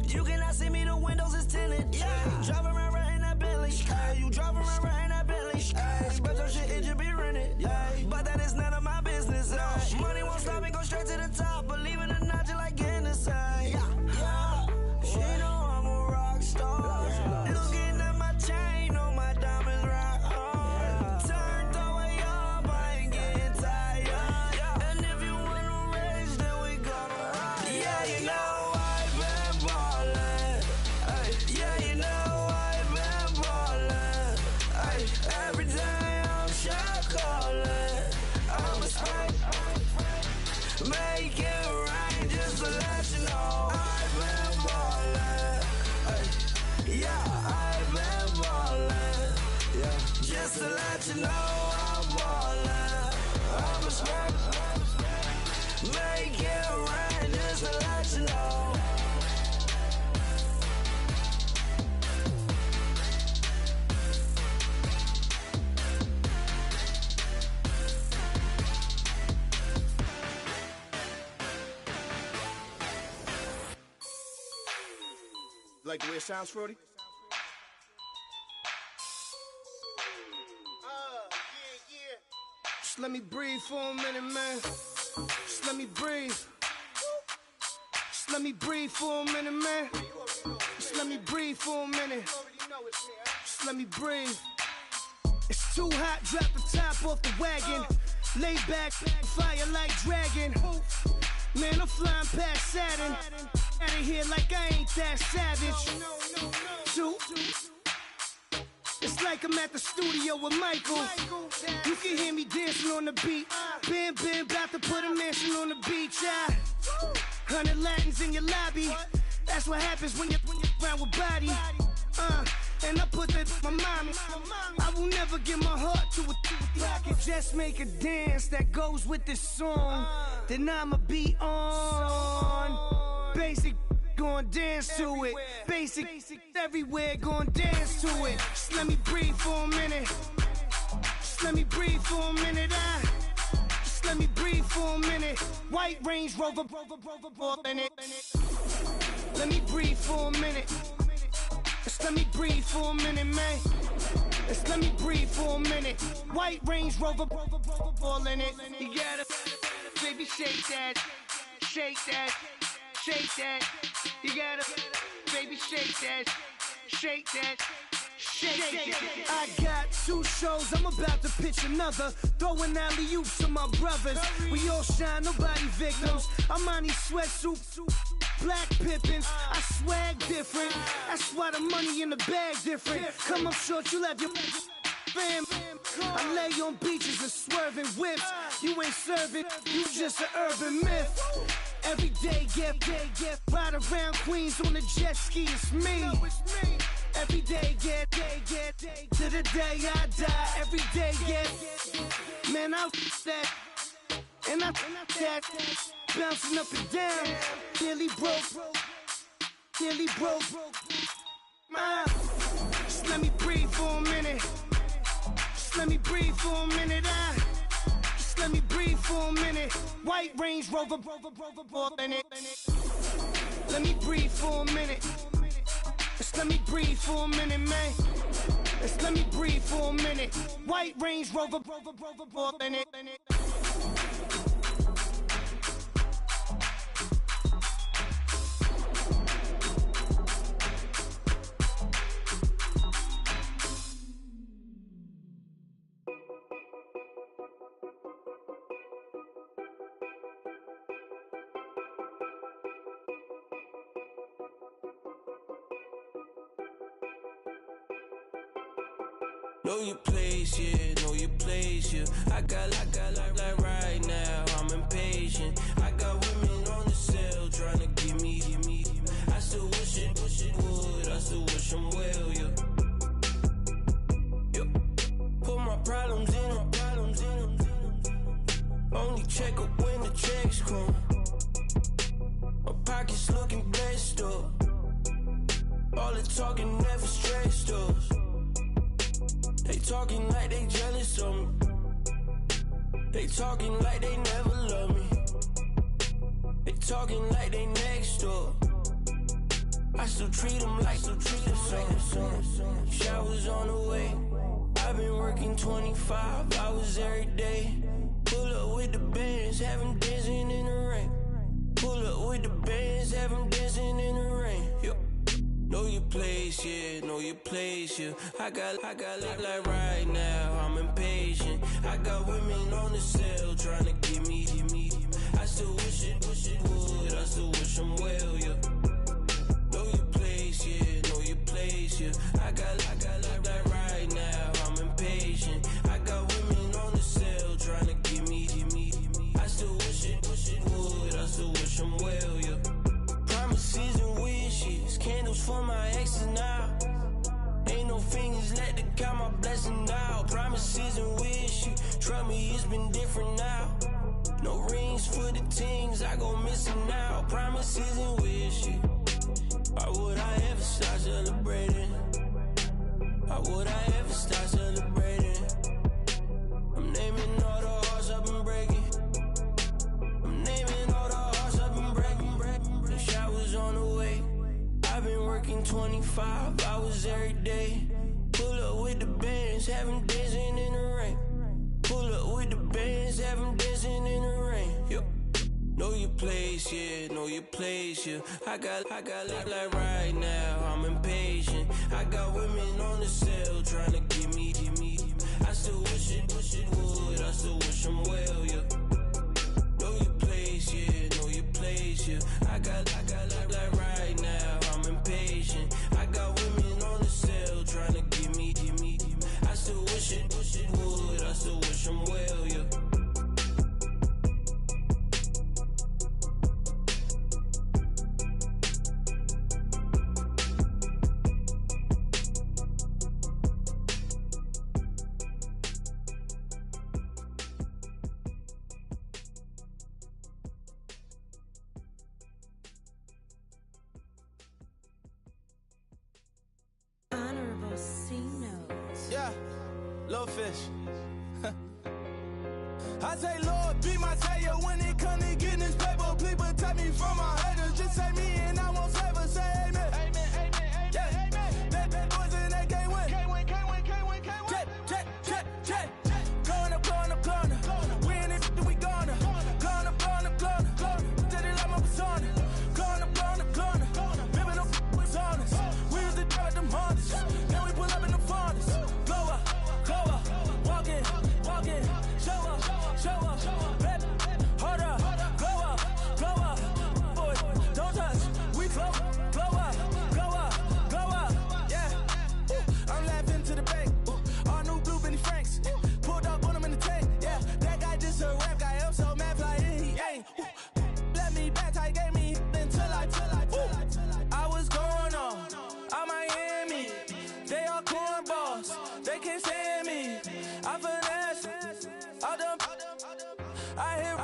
you cannot see me, the windows is tinted. Yeah, driving around right in that Bentley. Ay, you driving around right in that Bentley. Ay, but your shit, it should be rented. Ay, but that is none of my business. Ay, money won't stop me, go straight to the top. Believe it or not, just like Guinness. Ay, yeah, she know I'm a rock star. Looking at my chain, on my diamonds rock hard. Turned the way up, I ain't getting tired. And if you wanna race, then we gonna ride. Yeah, you know I've been ballin'. Ay, yeah, you know I've been ballin'. Ay, every day I'm shot callin'. I'm a spray. Make it rain just to let you know I've been ballin'. Ay, yeah, I've been ballin'. Yeah, just to let you know I'm ballin'. I'm a spray. Make it rain just to let you know. Like the way it sounds, Fruity? Just let me breathe for a minute, man. Just let me breathe. Just let me breathe for a minute, man. Just let me breathe for a minute. Just let me breathe. It's too hot, drop the top off the wagon. Lay back, fire like dragon. Man, I'm flying past Saturn. Out of here like I ain't that savage. Two. It's like I'm at the studio with Michael. You can hear me dancing on the beat. Bam, about to put a mansion on the beach. 100 Latins in your lobby. That's what happens when you're around with body. And I put that in my mommy. I will never give my heart to a I can just make a dance that goes with this song. Then I'ma be on. Basic, gon' dance to it. Basic, everywhere, gon' dance to it. Just let me breathe for a minute. Just let me breathe for a minute. Just let me breathe for a minute. White Range Rover, in it. Let me breathe for a minute. Just let me breathe for a minute, man. Just let me breathe for a minute. White Range Rover, all in it. You gotta, baby, shake that, shake that. Shake that, you gotta, baby, shake that, shake that, shake that. I got 2 shows, I'm about to pitch another. Throwing alley-oops to my brothers. We all shine, nobody victims. I'm on these sweatsuits, black pippins. I swag different, that's why the money in the bag different. Come up short, you'll have your fam. I lay on beaches and swerving whips. You ain't serving, you just an urban myth. Every day, get ride around Queens on a jet ski, it's me. Every day, get to the day I die. Every day, get man, I that And I that bouncing up and down, nearly broke. Just let me breathe for a minute. Just let me breathe for a minute. Just let me breathe for a minute. White Range Rover, let me breathe for a minute. Just let me breathe for a minute, man. Just let me breathe for a minute. White Range Rover, Know your place, yeah, know your place, yeah. I got like right now, I'm impatient. I got women on the cell trying to give me. I still wish it would, I still wish I'm well, yeah. Put my problems in them. Only check up when the checks come. My pockets looking blessed up. All the talking never stressed us. They talking like they jealous of me. They talking like they never love me. They talking like they next door. I still treat them like the son. Showers on the way. I've been working 25 hours every day. Pull up with the bands, have them dancing in the rain. Pull up with the bands, have them dancing in the rain. Yo. Know your place, yeah, know your place, yeah. I got like right now, I'm impatient. I got women on the cell trying to give me. I still wish it would, I still wish I'm well, yeah. Know your place, yeah, know your place, yeah. I got like right now, I'm impatient. I got women on the cell trying to give me. I still wish it would, I still wish I'm well, yeah. Promises and wishes, candles for my exes now. Ain't no fingers let to count my blessing now. Promises and wishes, trust me, it's been different now. No rings for the teams, I go missing now. Promises and wishes, why would I ever start celebrating? Why would I ever start celebrating? I'm naming all the hearts I've been breaking. I'm naming all the hearts I've been breaking. The showers on the way. I've been working 25 hours every day. Pull up with the bands, have them dancing in the rain. Pull up with the bands, have them dancing in the rain. Yo. Know your place, yeah, know your place, yeah. I got like right now, I'm impatient. I got women on the cell trying to give me. I still wish it would, I still wish I'm well, yeah. Know your place, yeah, know your place, yeah. I got like right now, I'm impatient. I got women on the cell trying to give me. I still wish it would, I still wish I'm well, yeah. Honorable C notes. Yeah, little fish. I say, Lord, be my savior when it comes to getting this paper. Please protect me from my haters. Just say me and I won't flavor. Say amen. Amen. Yeah. That boys and they can't win. Jet. Blowing up. We in it, we gonna. Blowing up. Did it like my persona. Blowing up. Living up was honest. We was the dirt, them hunters. Now we pull up in the furnace. Glow up. Walking. Show up. Baby, hold up. Glow up. Boy, don't touch. We glow up. Yeah. I'm laughing to the bank. All new blue Benny Franks. Pulled up on him in the tank. Yeah, that guy just a rap guy. I'm so mad, fly in, he ain't. Let me back, tight, gave me until I was going on Miami. They all cornballs. They can't stand me. I finesse all them. I hear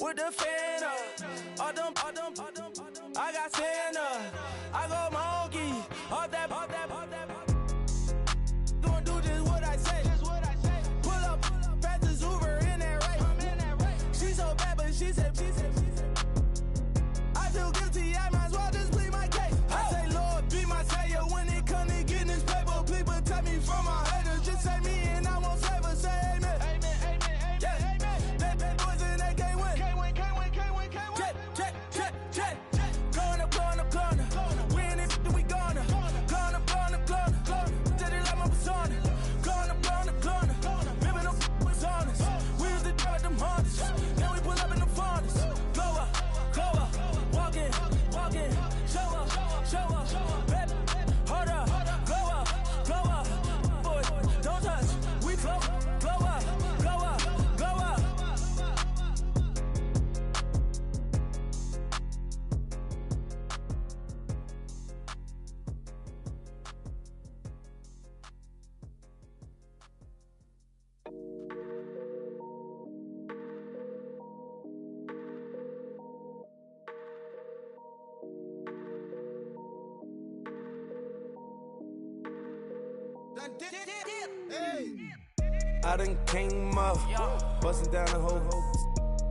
with the fan up. All them, I got Santa. I go monkey. All that. Gonna do just what I say. Pull up, fast as Uber in that race. She so bad, but she said. I feel guilty, I might as well just plead my case. I say, Lord, be my savior when it come to getting this paper. Please protect me from my haters. Just say me and I won't save her. Say amen. Yeah. Bad boys and they can't win. Check. Going up. We in it, we gonna. Going up. Did it like my persona. Going up. Ripping up was honest. We used to drive them Hondas. Then we pull up in the furnace. Go up. Walking. Show up. Baby, hold up. Glow up. Boys, don't touch. We flow up. I done came up, bustin' down the whole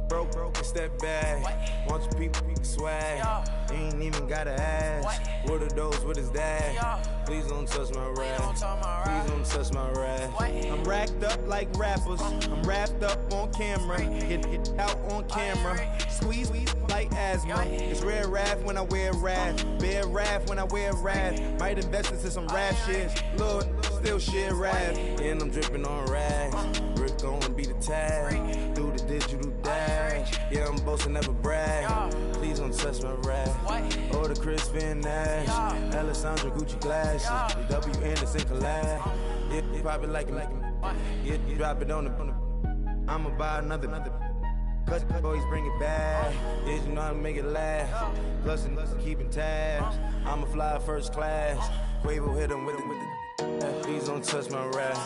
broke, it's that bag. Want your people swag, you ain't even gotta ask. What are those, what is that? Please don't touch my rap, please don't touch my rap. I'm racked up like rappers, I'm wrapped up on camera. Get out on camera, squeeze like asthma. It's rare wrath when I wear wrath, bare wrath when I wear wrath. Might invest into some rap shit, Lord, still shit rap. And I'm dripping on rags, Rick gonna be the tag. Do the digital dash, yeah, I'm boasting, never brag. Please don't touch my rap, or the Crispin Nash, Alessandra Gucci glasses, the W Anderson collab. Yeah, you pop it like yeah, you drop it on the. I'ma buy another. Cut the boys, bring it back. Yeah, you know how to make it last. Plus and keeping tabs. I'ma fly first class. Quavo hit him with it. Please don't touch my rap.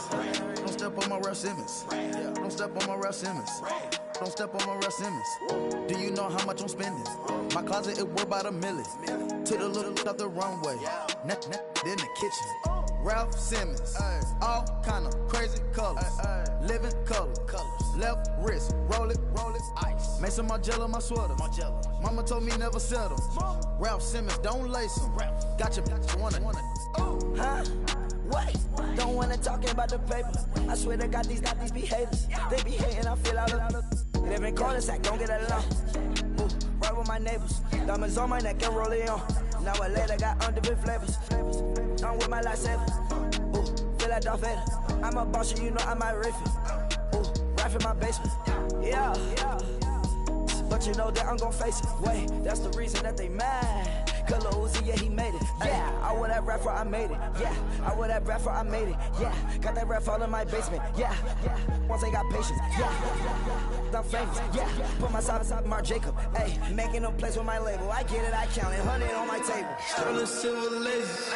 Don't step on my Ralph Simmons. Don't step on my Ralph Simmons. Don't step on my Ralph Simmons. Do you know how much I'm spending? My closet, it worth about $1 million. To the little up the runway. Then the kitchen. Ralph Simmons. All kind of crazy colors. Living colors. Left wrist, roll it, ice. Make some Margiela my sweater. Mama told me never settle. Ralph Simmons, don't lace him. Got your wanna. Huh? What? Don't wanna talk about the paper. I swear to God, these be haters. They be hating, I feel out of. Live in cul-de-sac, don't get along. Ooh, right with my neighbors. Diamonds on my neck and roll it on. Now I later got underbit flavors. I'm with my lifesaver. Ooh, feel like Darth Vader. I'm a boss, you know I might riff it. Ooh, right in my basement. Yeah. But you know that I'm gon' face it. Wait, that's the reason that they mad. Color Uzi, yeah, he made it. Yeah, I wear that rapper, I made it. Yeah, I wear that rapper, I made it. Yeah, got that rap all in my basement. Yeah, once I got patience. Yeah, I'm famous. Yeah, put myself inside Marc Jacob. Hey, making them plays with my label. I get it, I count it. 100 on my table. Sterling silver laser.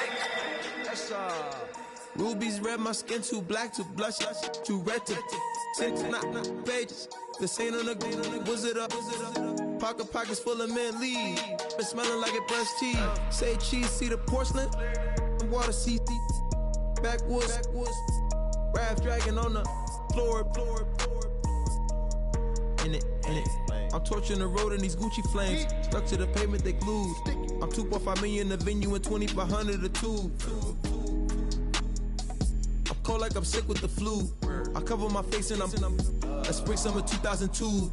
Rubies red, my skin too black to blush, too red to six, not pages. This ain't on the wizard up. Pockets full of mint leaves. Been smelling like it brushed teeth. Say cheese, see the porcelain. Water, see backwoods. Raft dragging on the floor. In it. I'm torching the road in these Gucci flames. Stuck to the pavement, they glued. I'm 2.5 million the venue and 2,500 a tube. I'm cold like I'm sick with the flu. I cover my face and I'm spring summer 2002.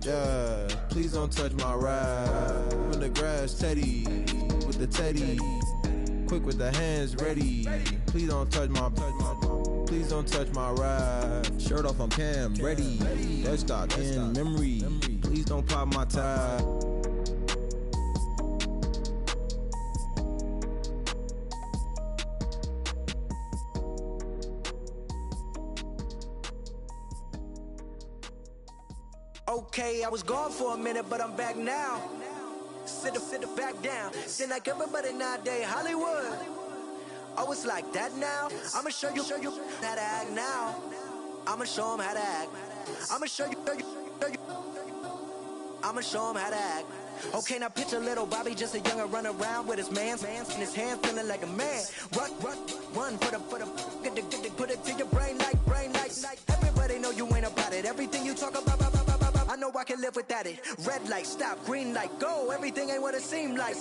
Yeah, please don't touch my ride. In the grass, Teddy, with the Teddy. Quick with the hands ready. Please don't touch my ride. Shirt off, I'm Cam, ready. That's stock in memory. Please don't pop my tie. Okay, I was gone for a minute, but I'm back now. Sit the back down. Seem like everybody nowadays, Hollywood. Oh, it's like that now? I'ma show you how to act now. I'ma show them how to act. I'ma show you I'ma show him how to act. Okay, now picture little Bobby, just a younger run around with his mans in his hand, feeling like a man. Run, put it to your brain like. Everybody know you ain't about it. Everything you talk about, I know I can live without it. Red light, stop, green light, go. Everything ain't what it seem like.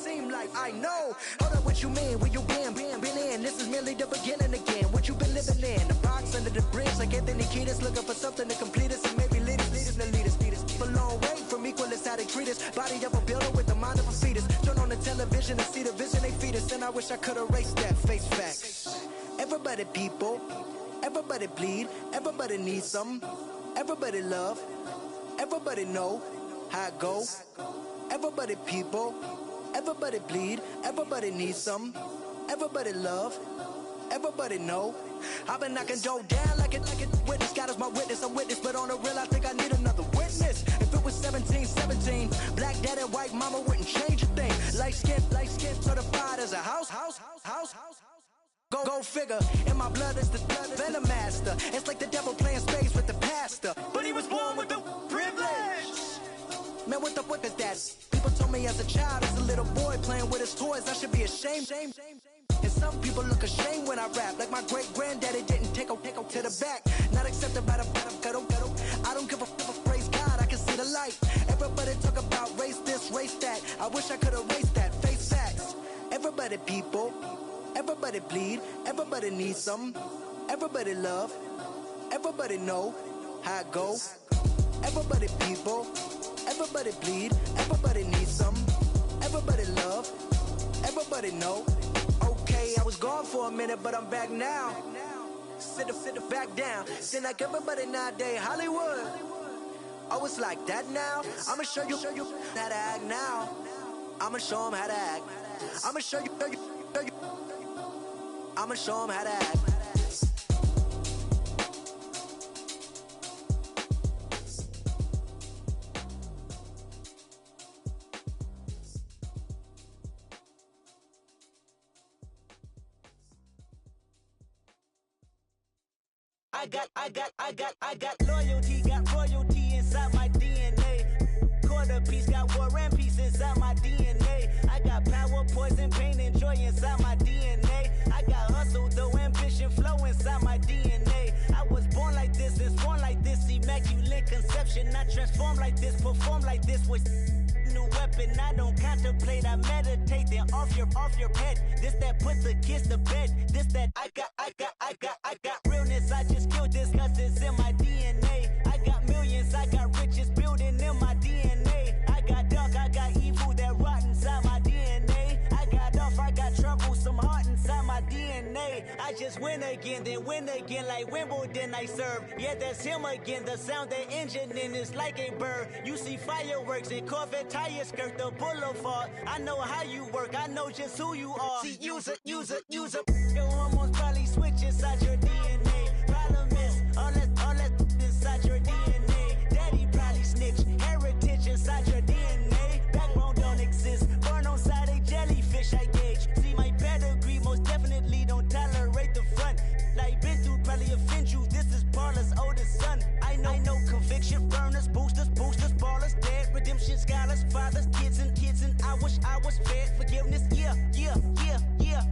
I know. Hold up, what you mean? Where you been in? This is merely the beginning again. What you been living in? The box under the bridge, like Anthony Kiedis, looking for something to complete us and maybe lead us. A long way from equal is how they treat us. Body of a builder with the mind of a fetus. Turn on the television and see the vision they feed us. And I wish I could erase that. Face facts. Everybody people, everybody bleed, everybody needs some, everybody love, everybody know how it go. Everybody people, everybody bleed, everybody needs some, everybody love, everybody know. I've been knocking Joe down like it witness. God is my witness, I'm witness, but on the real I think I need another witness. If it was 17, black dad and white mama wouldn't change a thing. Light skin, certified as a house. Go figure, in my blood is the venom master. It's like the devil playing space with the pastor, but he was born with the privilege. Man, what the fuck is that? People told me as a child, as a little boy playing with his toys, I should be ashamed. And some people look ashamed when I rap, like my great granddaddy didn't take a to the back. Not accepted by the ghetto. I don't give a praise God, I can see the light. Everybody talk about race this, race that. I wish I could erase that. Face facts. Everybody people, everybody bleed, everybody needs some, everybody love, everybody know how it go. Everybody people, everybody bleed, everybody needs some, everybody love, everybody know. Okay, I was gone for a minute, but I'm back now. Sit back down. Seem like everybody nowadays Hollywood. Oh, it's like that now. I'ma show you how to act now. I'ma show 'em how to act. I'ma show you. I'ma show 'em how to act. I got loyalty, got royalty inside my DNA. Quarter piece, got war and peace inside my DNA. I got power, poison, pain, and joy inside my DNA. I got hustle, though, ambition, flow inside my DNA. I was born like this, and born like this, immaculate conception. I transform like this, perform like this with new weapon. I don't contemplate, I meditate, then off your head. This that put the kids to bed. This that I got realness. I just killed this cause it's in my DNA. I got millions, I got riches building in my DNA. I got dark, I got evil that rot inside my DNA. I got off, I got trouble, some heart inside my DNA. I just win again, then win again like Wimbledon I serve. Yeah, that's him again, the sound that engine in is like a bird. You see fireworks and Corvette tires skirt the boulevard. I know how you work, I know just who you are. See, use it. Your hormones probably switch inside your DNA. Problem is, all that inside your DNA. Daddy probably snitch, heritage inside your DNA. Backbone don't exist, born on side a jellyfish I gauge. See my pedigree, most definitely don't tolerate the front. Like been through probably offend you, this is Paula's oldest son. I know conviction, burners, boosters, ballers, dead, redemption, scholars, fathers, kids and I wish I was fed forgiveness, yeah.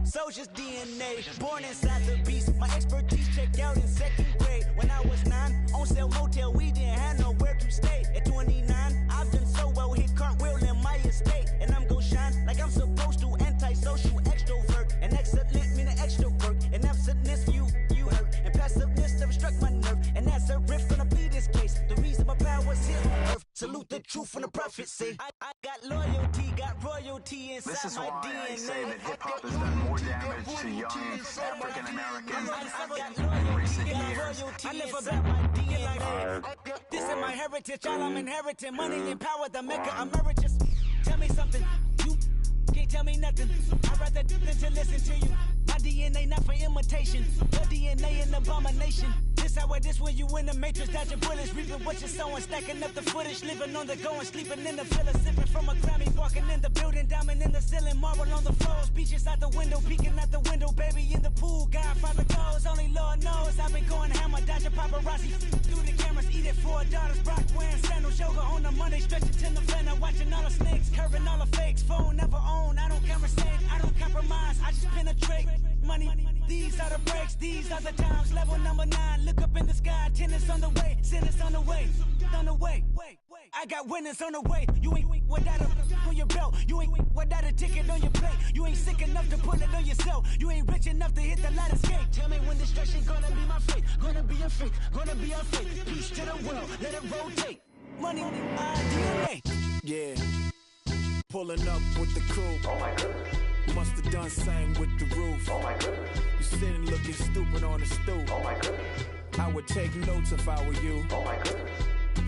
Soldier's DNA, born inside the beast. My expertise checked out in second grade. When I was 9, on sale motel, we didn't have nowhere to stay. At 29, I've done so well, hit cartwheel in my estate. And I'm gon' shine like I'm supposed to, antisocial extrovert. And excellent mean an extra work. And absentness, you hurt. And passiveness never struck my nerve. And that's a riff gonna be this case. The reason my power's here on earth. Salute the truth from the prophecy. I got loyalty, got royalty inside this is my why DNA. I say that hip-hop has done more damage to young African Americans in recent years. I live about my DNA. This is my heritage, all I'm inheriting. Money and power, the maker emeritus. Tell me something, you can't tell me nothing. I'd rather do than to listen to you. My DNA not for imitation, your DNA an abomination. This how it is when you in the matrix, dodging bullets, reaping what you're sowing, stacking up the footage, living on the go and sleeping in the villa, sipping from a Grammy, walking in the building, diamond in the ceiling, marble on the floors, beaches out the window, peeking out the window, baby in the pool, Godfather goes, only Lord knows. I've been going hammer, dodging paparazzi, through the cameras, eating 4 daughters, Brock wearing sandals, yoga on the Monday, stretching to November. girl snakes, curving all the fakes. Phone never own, I don't conversate, I don't compromise, I just penetrate. Money, these are the breaks, these are the times. Level number 9, look up in the sky. Tennis on the way, sinners on the way, on the way. I got winners on the way. You ain't without a on your belt. You ain't without a ticket on your plate. You ain't sick enough to put it on yourself. You ain't rich enough to hit the ladder skate. Tell me when destruction gonna be my fate. Gonna be a fate, gonna be a fate. Peace to the world, let it rotate. Money, DNA. Yeah, pulling up with the coupe. Oh my goodness. Must have done same with the roof. Oh my goodness. You sitting looking stupid on the stoop. Oh my goodness. I would take notes if I were you. Oh my goodness.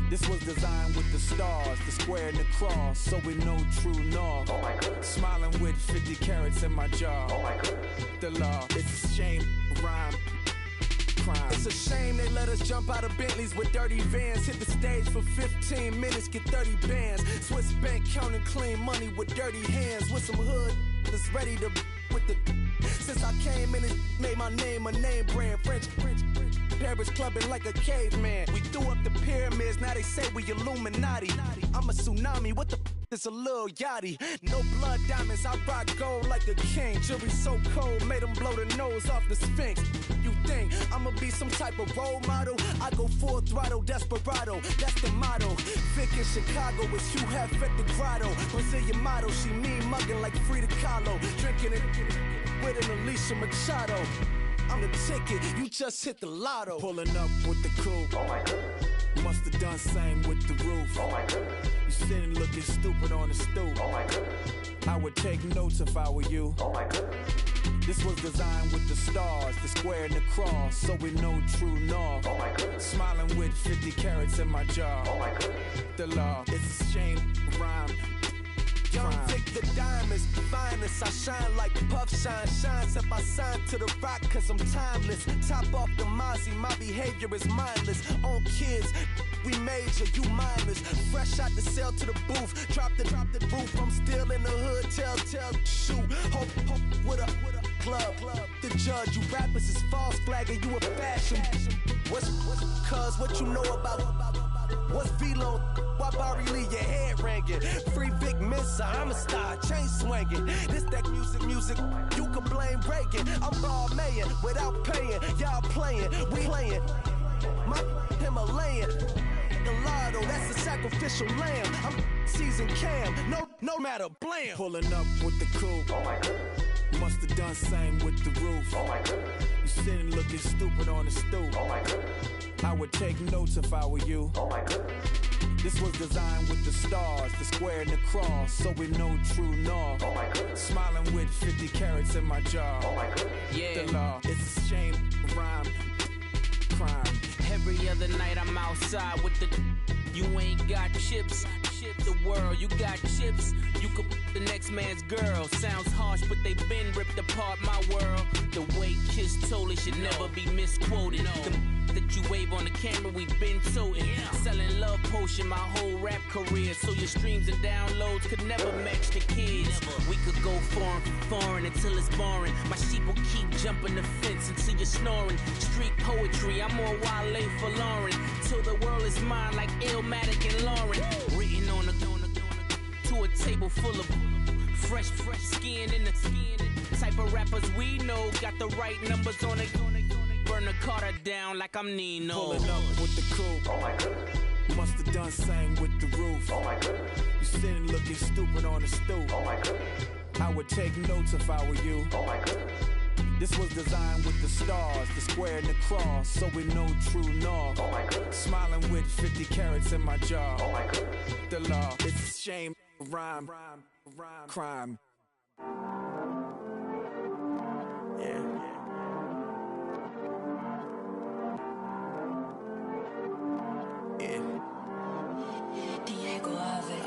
This was designed with the stars, the square and the cross, so we know true north. Oh my goodness. Smiling with 50 carats in my jaw. Oh my goodness. The law, it's a shame, rhyme. Crime. It's a shame they let us jump out of Bentleys with dirty vans. Hit the stage for 15 minutes, get 30 bands. Swiss bank counting clean money with dirty hands. With some hood that's ready to with the. Since I came in and made my name a name brand. French. Paris clubbing like a caveman. We threw up the pyramids, now they say we Illuminati. I'm a tsunami, what the is a little yachty. No blood diamonds, I rock gold like a king. Jury so cold, made them blow the nose off the Sphinx. You think I'ma be some type of role model? I go full throttle, desperado, that's the motto. Vic in Chicago is Hugh Hef at the grotto. Brazilian model, she mean mugging like Frida Kahlo. Drinking it with an Alicia Machado. I'm the ticket, you just hit the lotto. Pulling up with the coupe. Oh my goodness. Must have done same with the roof. Oh my goodness. You sitting looking stupid on the stoop. Oh my goodness. I would take notes if I were you. Oh my goodness. This was designed with the stars, the square and the cross, so we know true north. Oh my goodness. Smiling with 50 carats in my jaw. Oh my goodness. The law, it's a shame, rhyme. Young Vic the diamonds, finest. I shine like Puff shine, shines if I sign to the rock, cause I'm timeless. Top off the Mozzie, my behavior is mindless. On kids, we major, you mindless. Fresh out the cell to the booth, drop the roof. I'm still in the hood, tell, shoot. Hope with a club. The judge, you rappers is false flagging, you a fashion. What's cuz, what you know about? What's Velo? Why Barry leave your head ringing? Free Vic Mensa, I'm a star, chain swinging. This that music, you can blame Reagan. I'm Balmain without paying, y'all playing, we playing. My Himalayan, Gallardo, that's a sacrificial lamb. I'm seasoned cam, no matter, blam. Pulling up with the coupe. Oh my goodness. Must have done same with the roof. Oh my goodness. You sitting looking stupid on the stoop. Oh my goodness. I would take notes if I were you. Oh my goodness. This was designed with the stars, the square and the cross, so we know true north. Oh my goodness. Smiling with 50 carats in my jaw. Oh my goodness. Yeah. The law, it's a shame, rhyme, crime. Every other night I'm outside with the. You ain't got chips. The world, you got chips. You could the next man's girl. Sounds harsh, but they been ripped apart my world. The way Kiss told it should never be misquoted. The that you wave on the camera, we been toting. Selling love potion my whole rap career. So your streams and downloads could never match the kids. We could go foreign until it's boring. My sheep will keep jumping the fence until you're snoring. Street poetry, I'm more Wale for Lauren. Till the world is mine like Illmatic and Lauren. Written on to a table full of fresh skin in the type of rappers we know. Got the right numbers on it. Burn the Carter down like I'm Nino. Pulling up with the coupe. Oh my goodness. Must have done same with the roof. Oh my goodness. You sitting looking stupid on the stoop. Oh my goodness. I would take notes if I were you. Oh my goodness. This was designed with the stars, the square and the cross, so we know true north. Oh my goodness. Smiling with 50 carats in my jaw. Oh my goodness. The law, it's a shame, rhyme, crime. Yeah.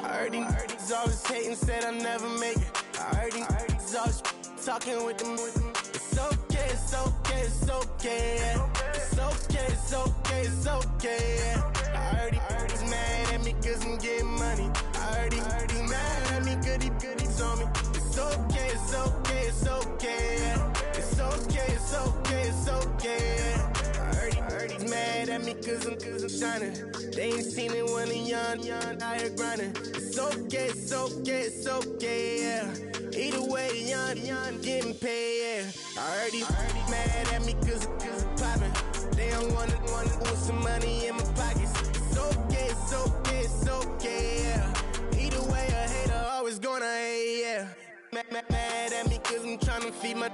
I heard these always hating, said I never make it. I heard these always talking with them. It's okay, it's okay, it's okay. It's okay, it's okay, it's okay. I heard he's mad at me cause I'm getting money. I heard he's mad at me cause he's on me. It's okay, it's okay, it's okay. It's okay, it's okay, it's okay. I heard he's mad at me cause I'm shining. They ain't seen it when a young young, out here grinding. It's okay, it's okay, it's okay, yeah. Either way, young, getting paid, yeah. I heard these mad at me cause it's poppin'. They don't wanna put some money in my pockets. It's okay, it's okay, it's okay, yeah. Either way, a hater always gonna hate, yeah. Mad at me cause I'm tryna feed my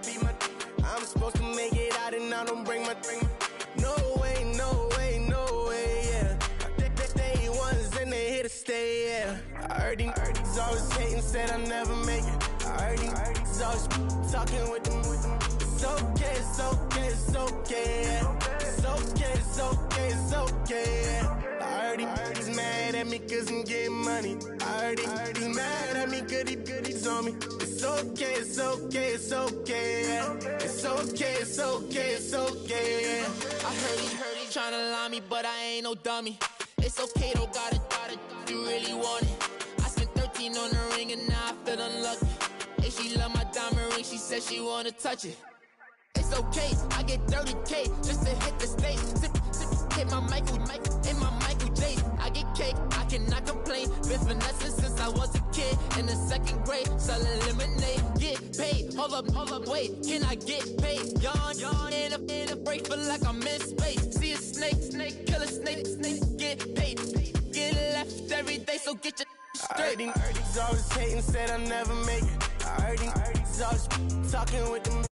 I'm supposed to make it out and I don't bring my No way, no way, no way, yeah. They ones and they here to stay, yeah. I heard these always hating, said I never make it. I heard these always talking with them. It's okay, it's okay, it's okay, yeah. It's okay, it's okay, it's okay, yeah. I heard he's mad at me cause I'm getting money. I heard he's mad at me cause he's on me. It's okay, it's okay, it's okay, yeah. It's okay, it's okay, it's okay, yeah. I heard he tryna lie me, but I ain't no dummy. It's okay though, got it, you really want it. I spent 13 on the ring and now I feel unlucky. Hey, she love my diamond ring, she said she wanna touch it. It's okay, I get 30K just to hit the stage. Sip, hit my Michael, in my Michael J. I get cake, I cannot complain. Been finessing since I was a kid in the 2nd grade. Selling lemonade, get paid. Hold up, wait, can I get paid? Yawn, in a break, feel like I'm in space. See a snake, kill a snake, get paid. Get left every day, so get your straight. I heard these always hating, said I never make it. I heard these always talking with them.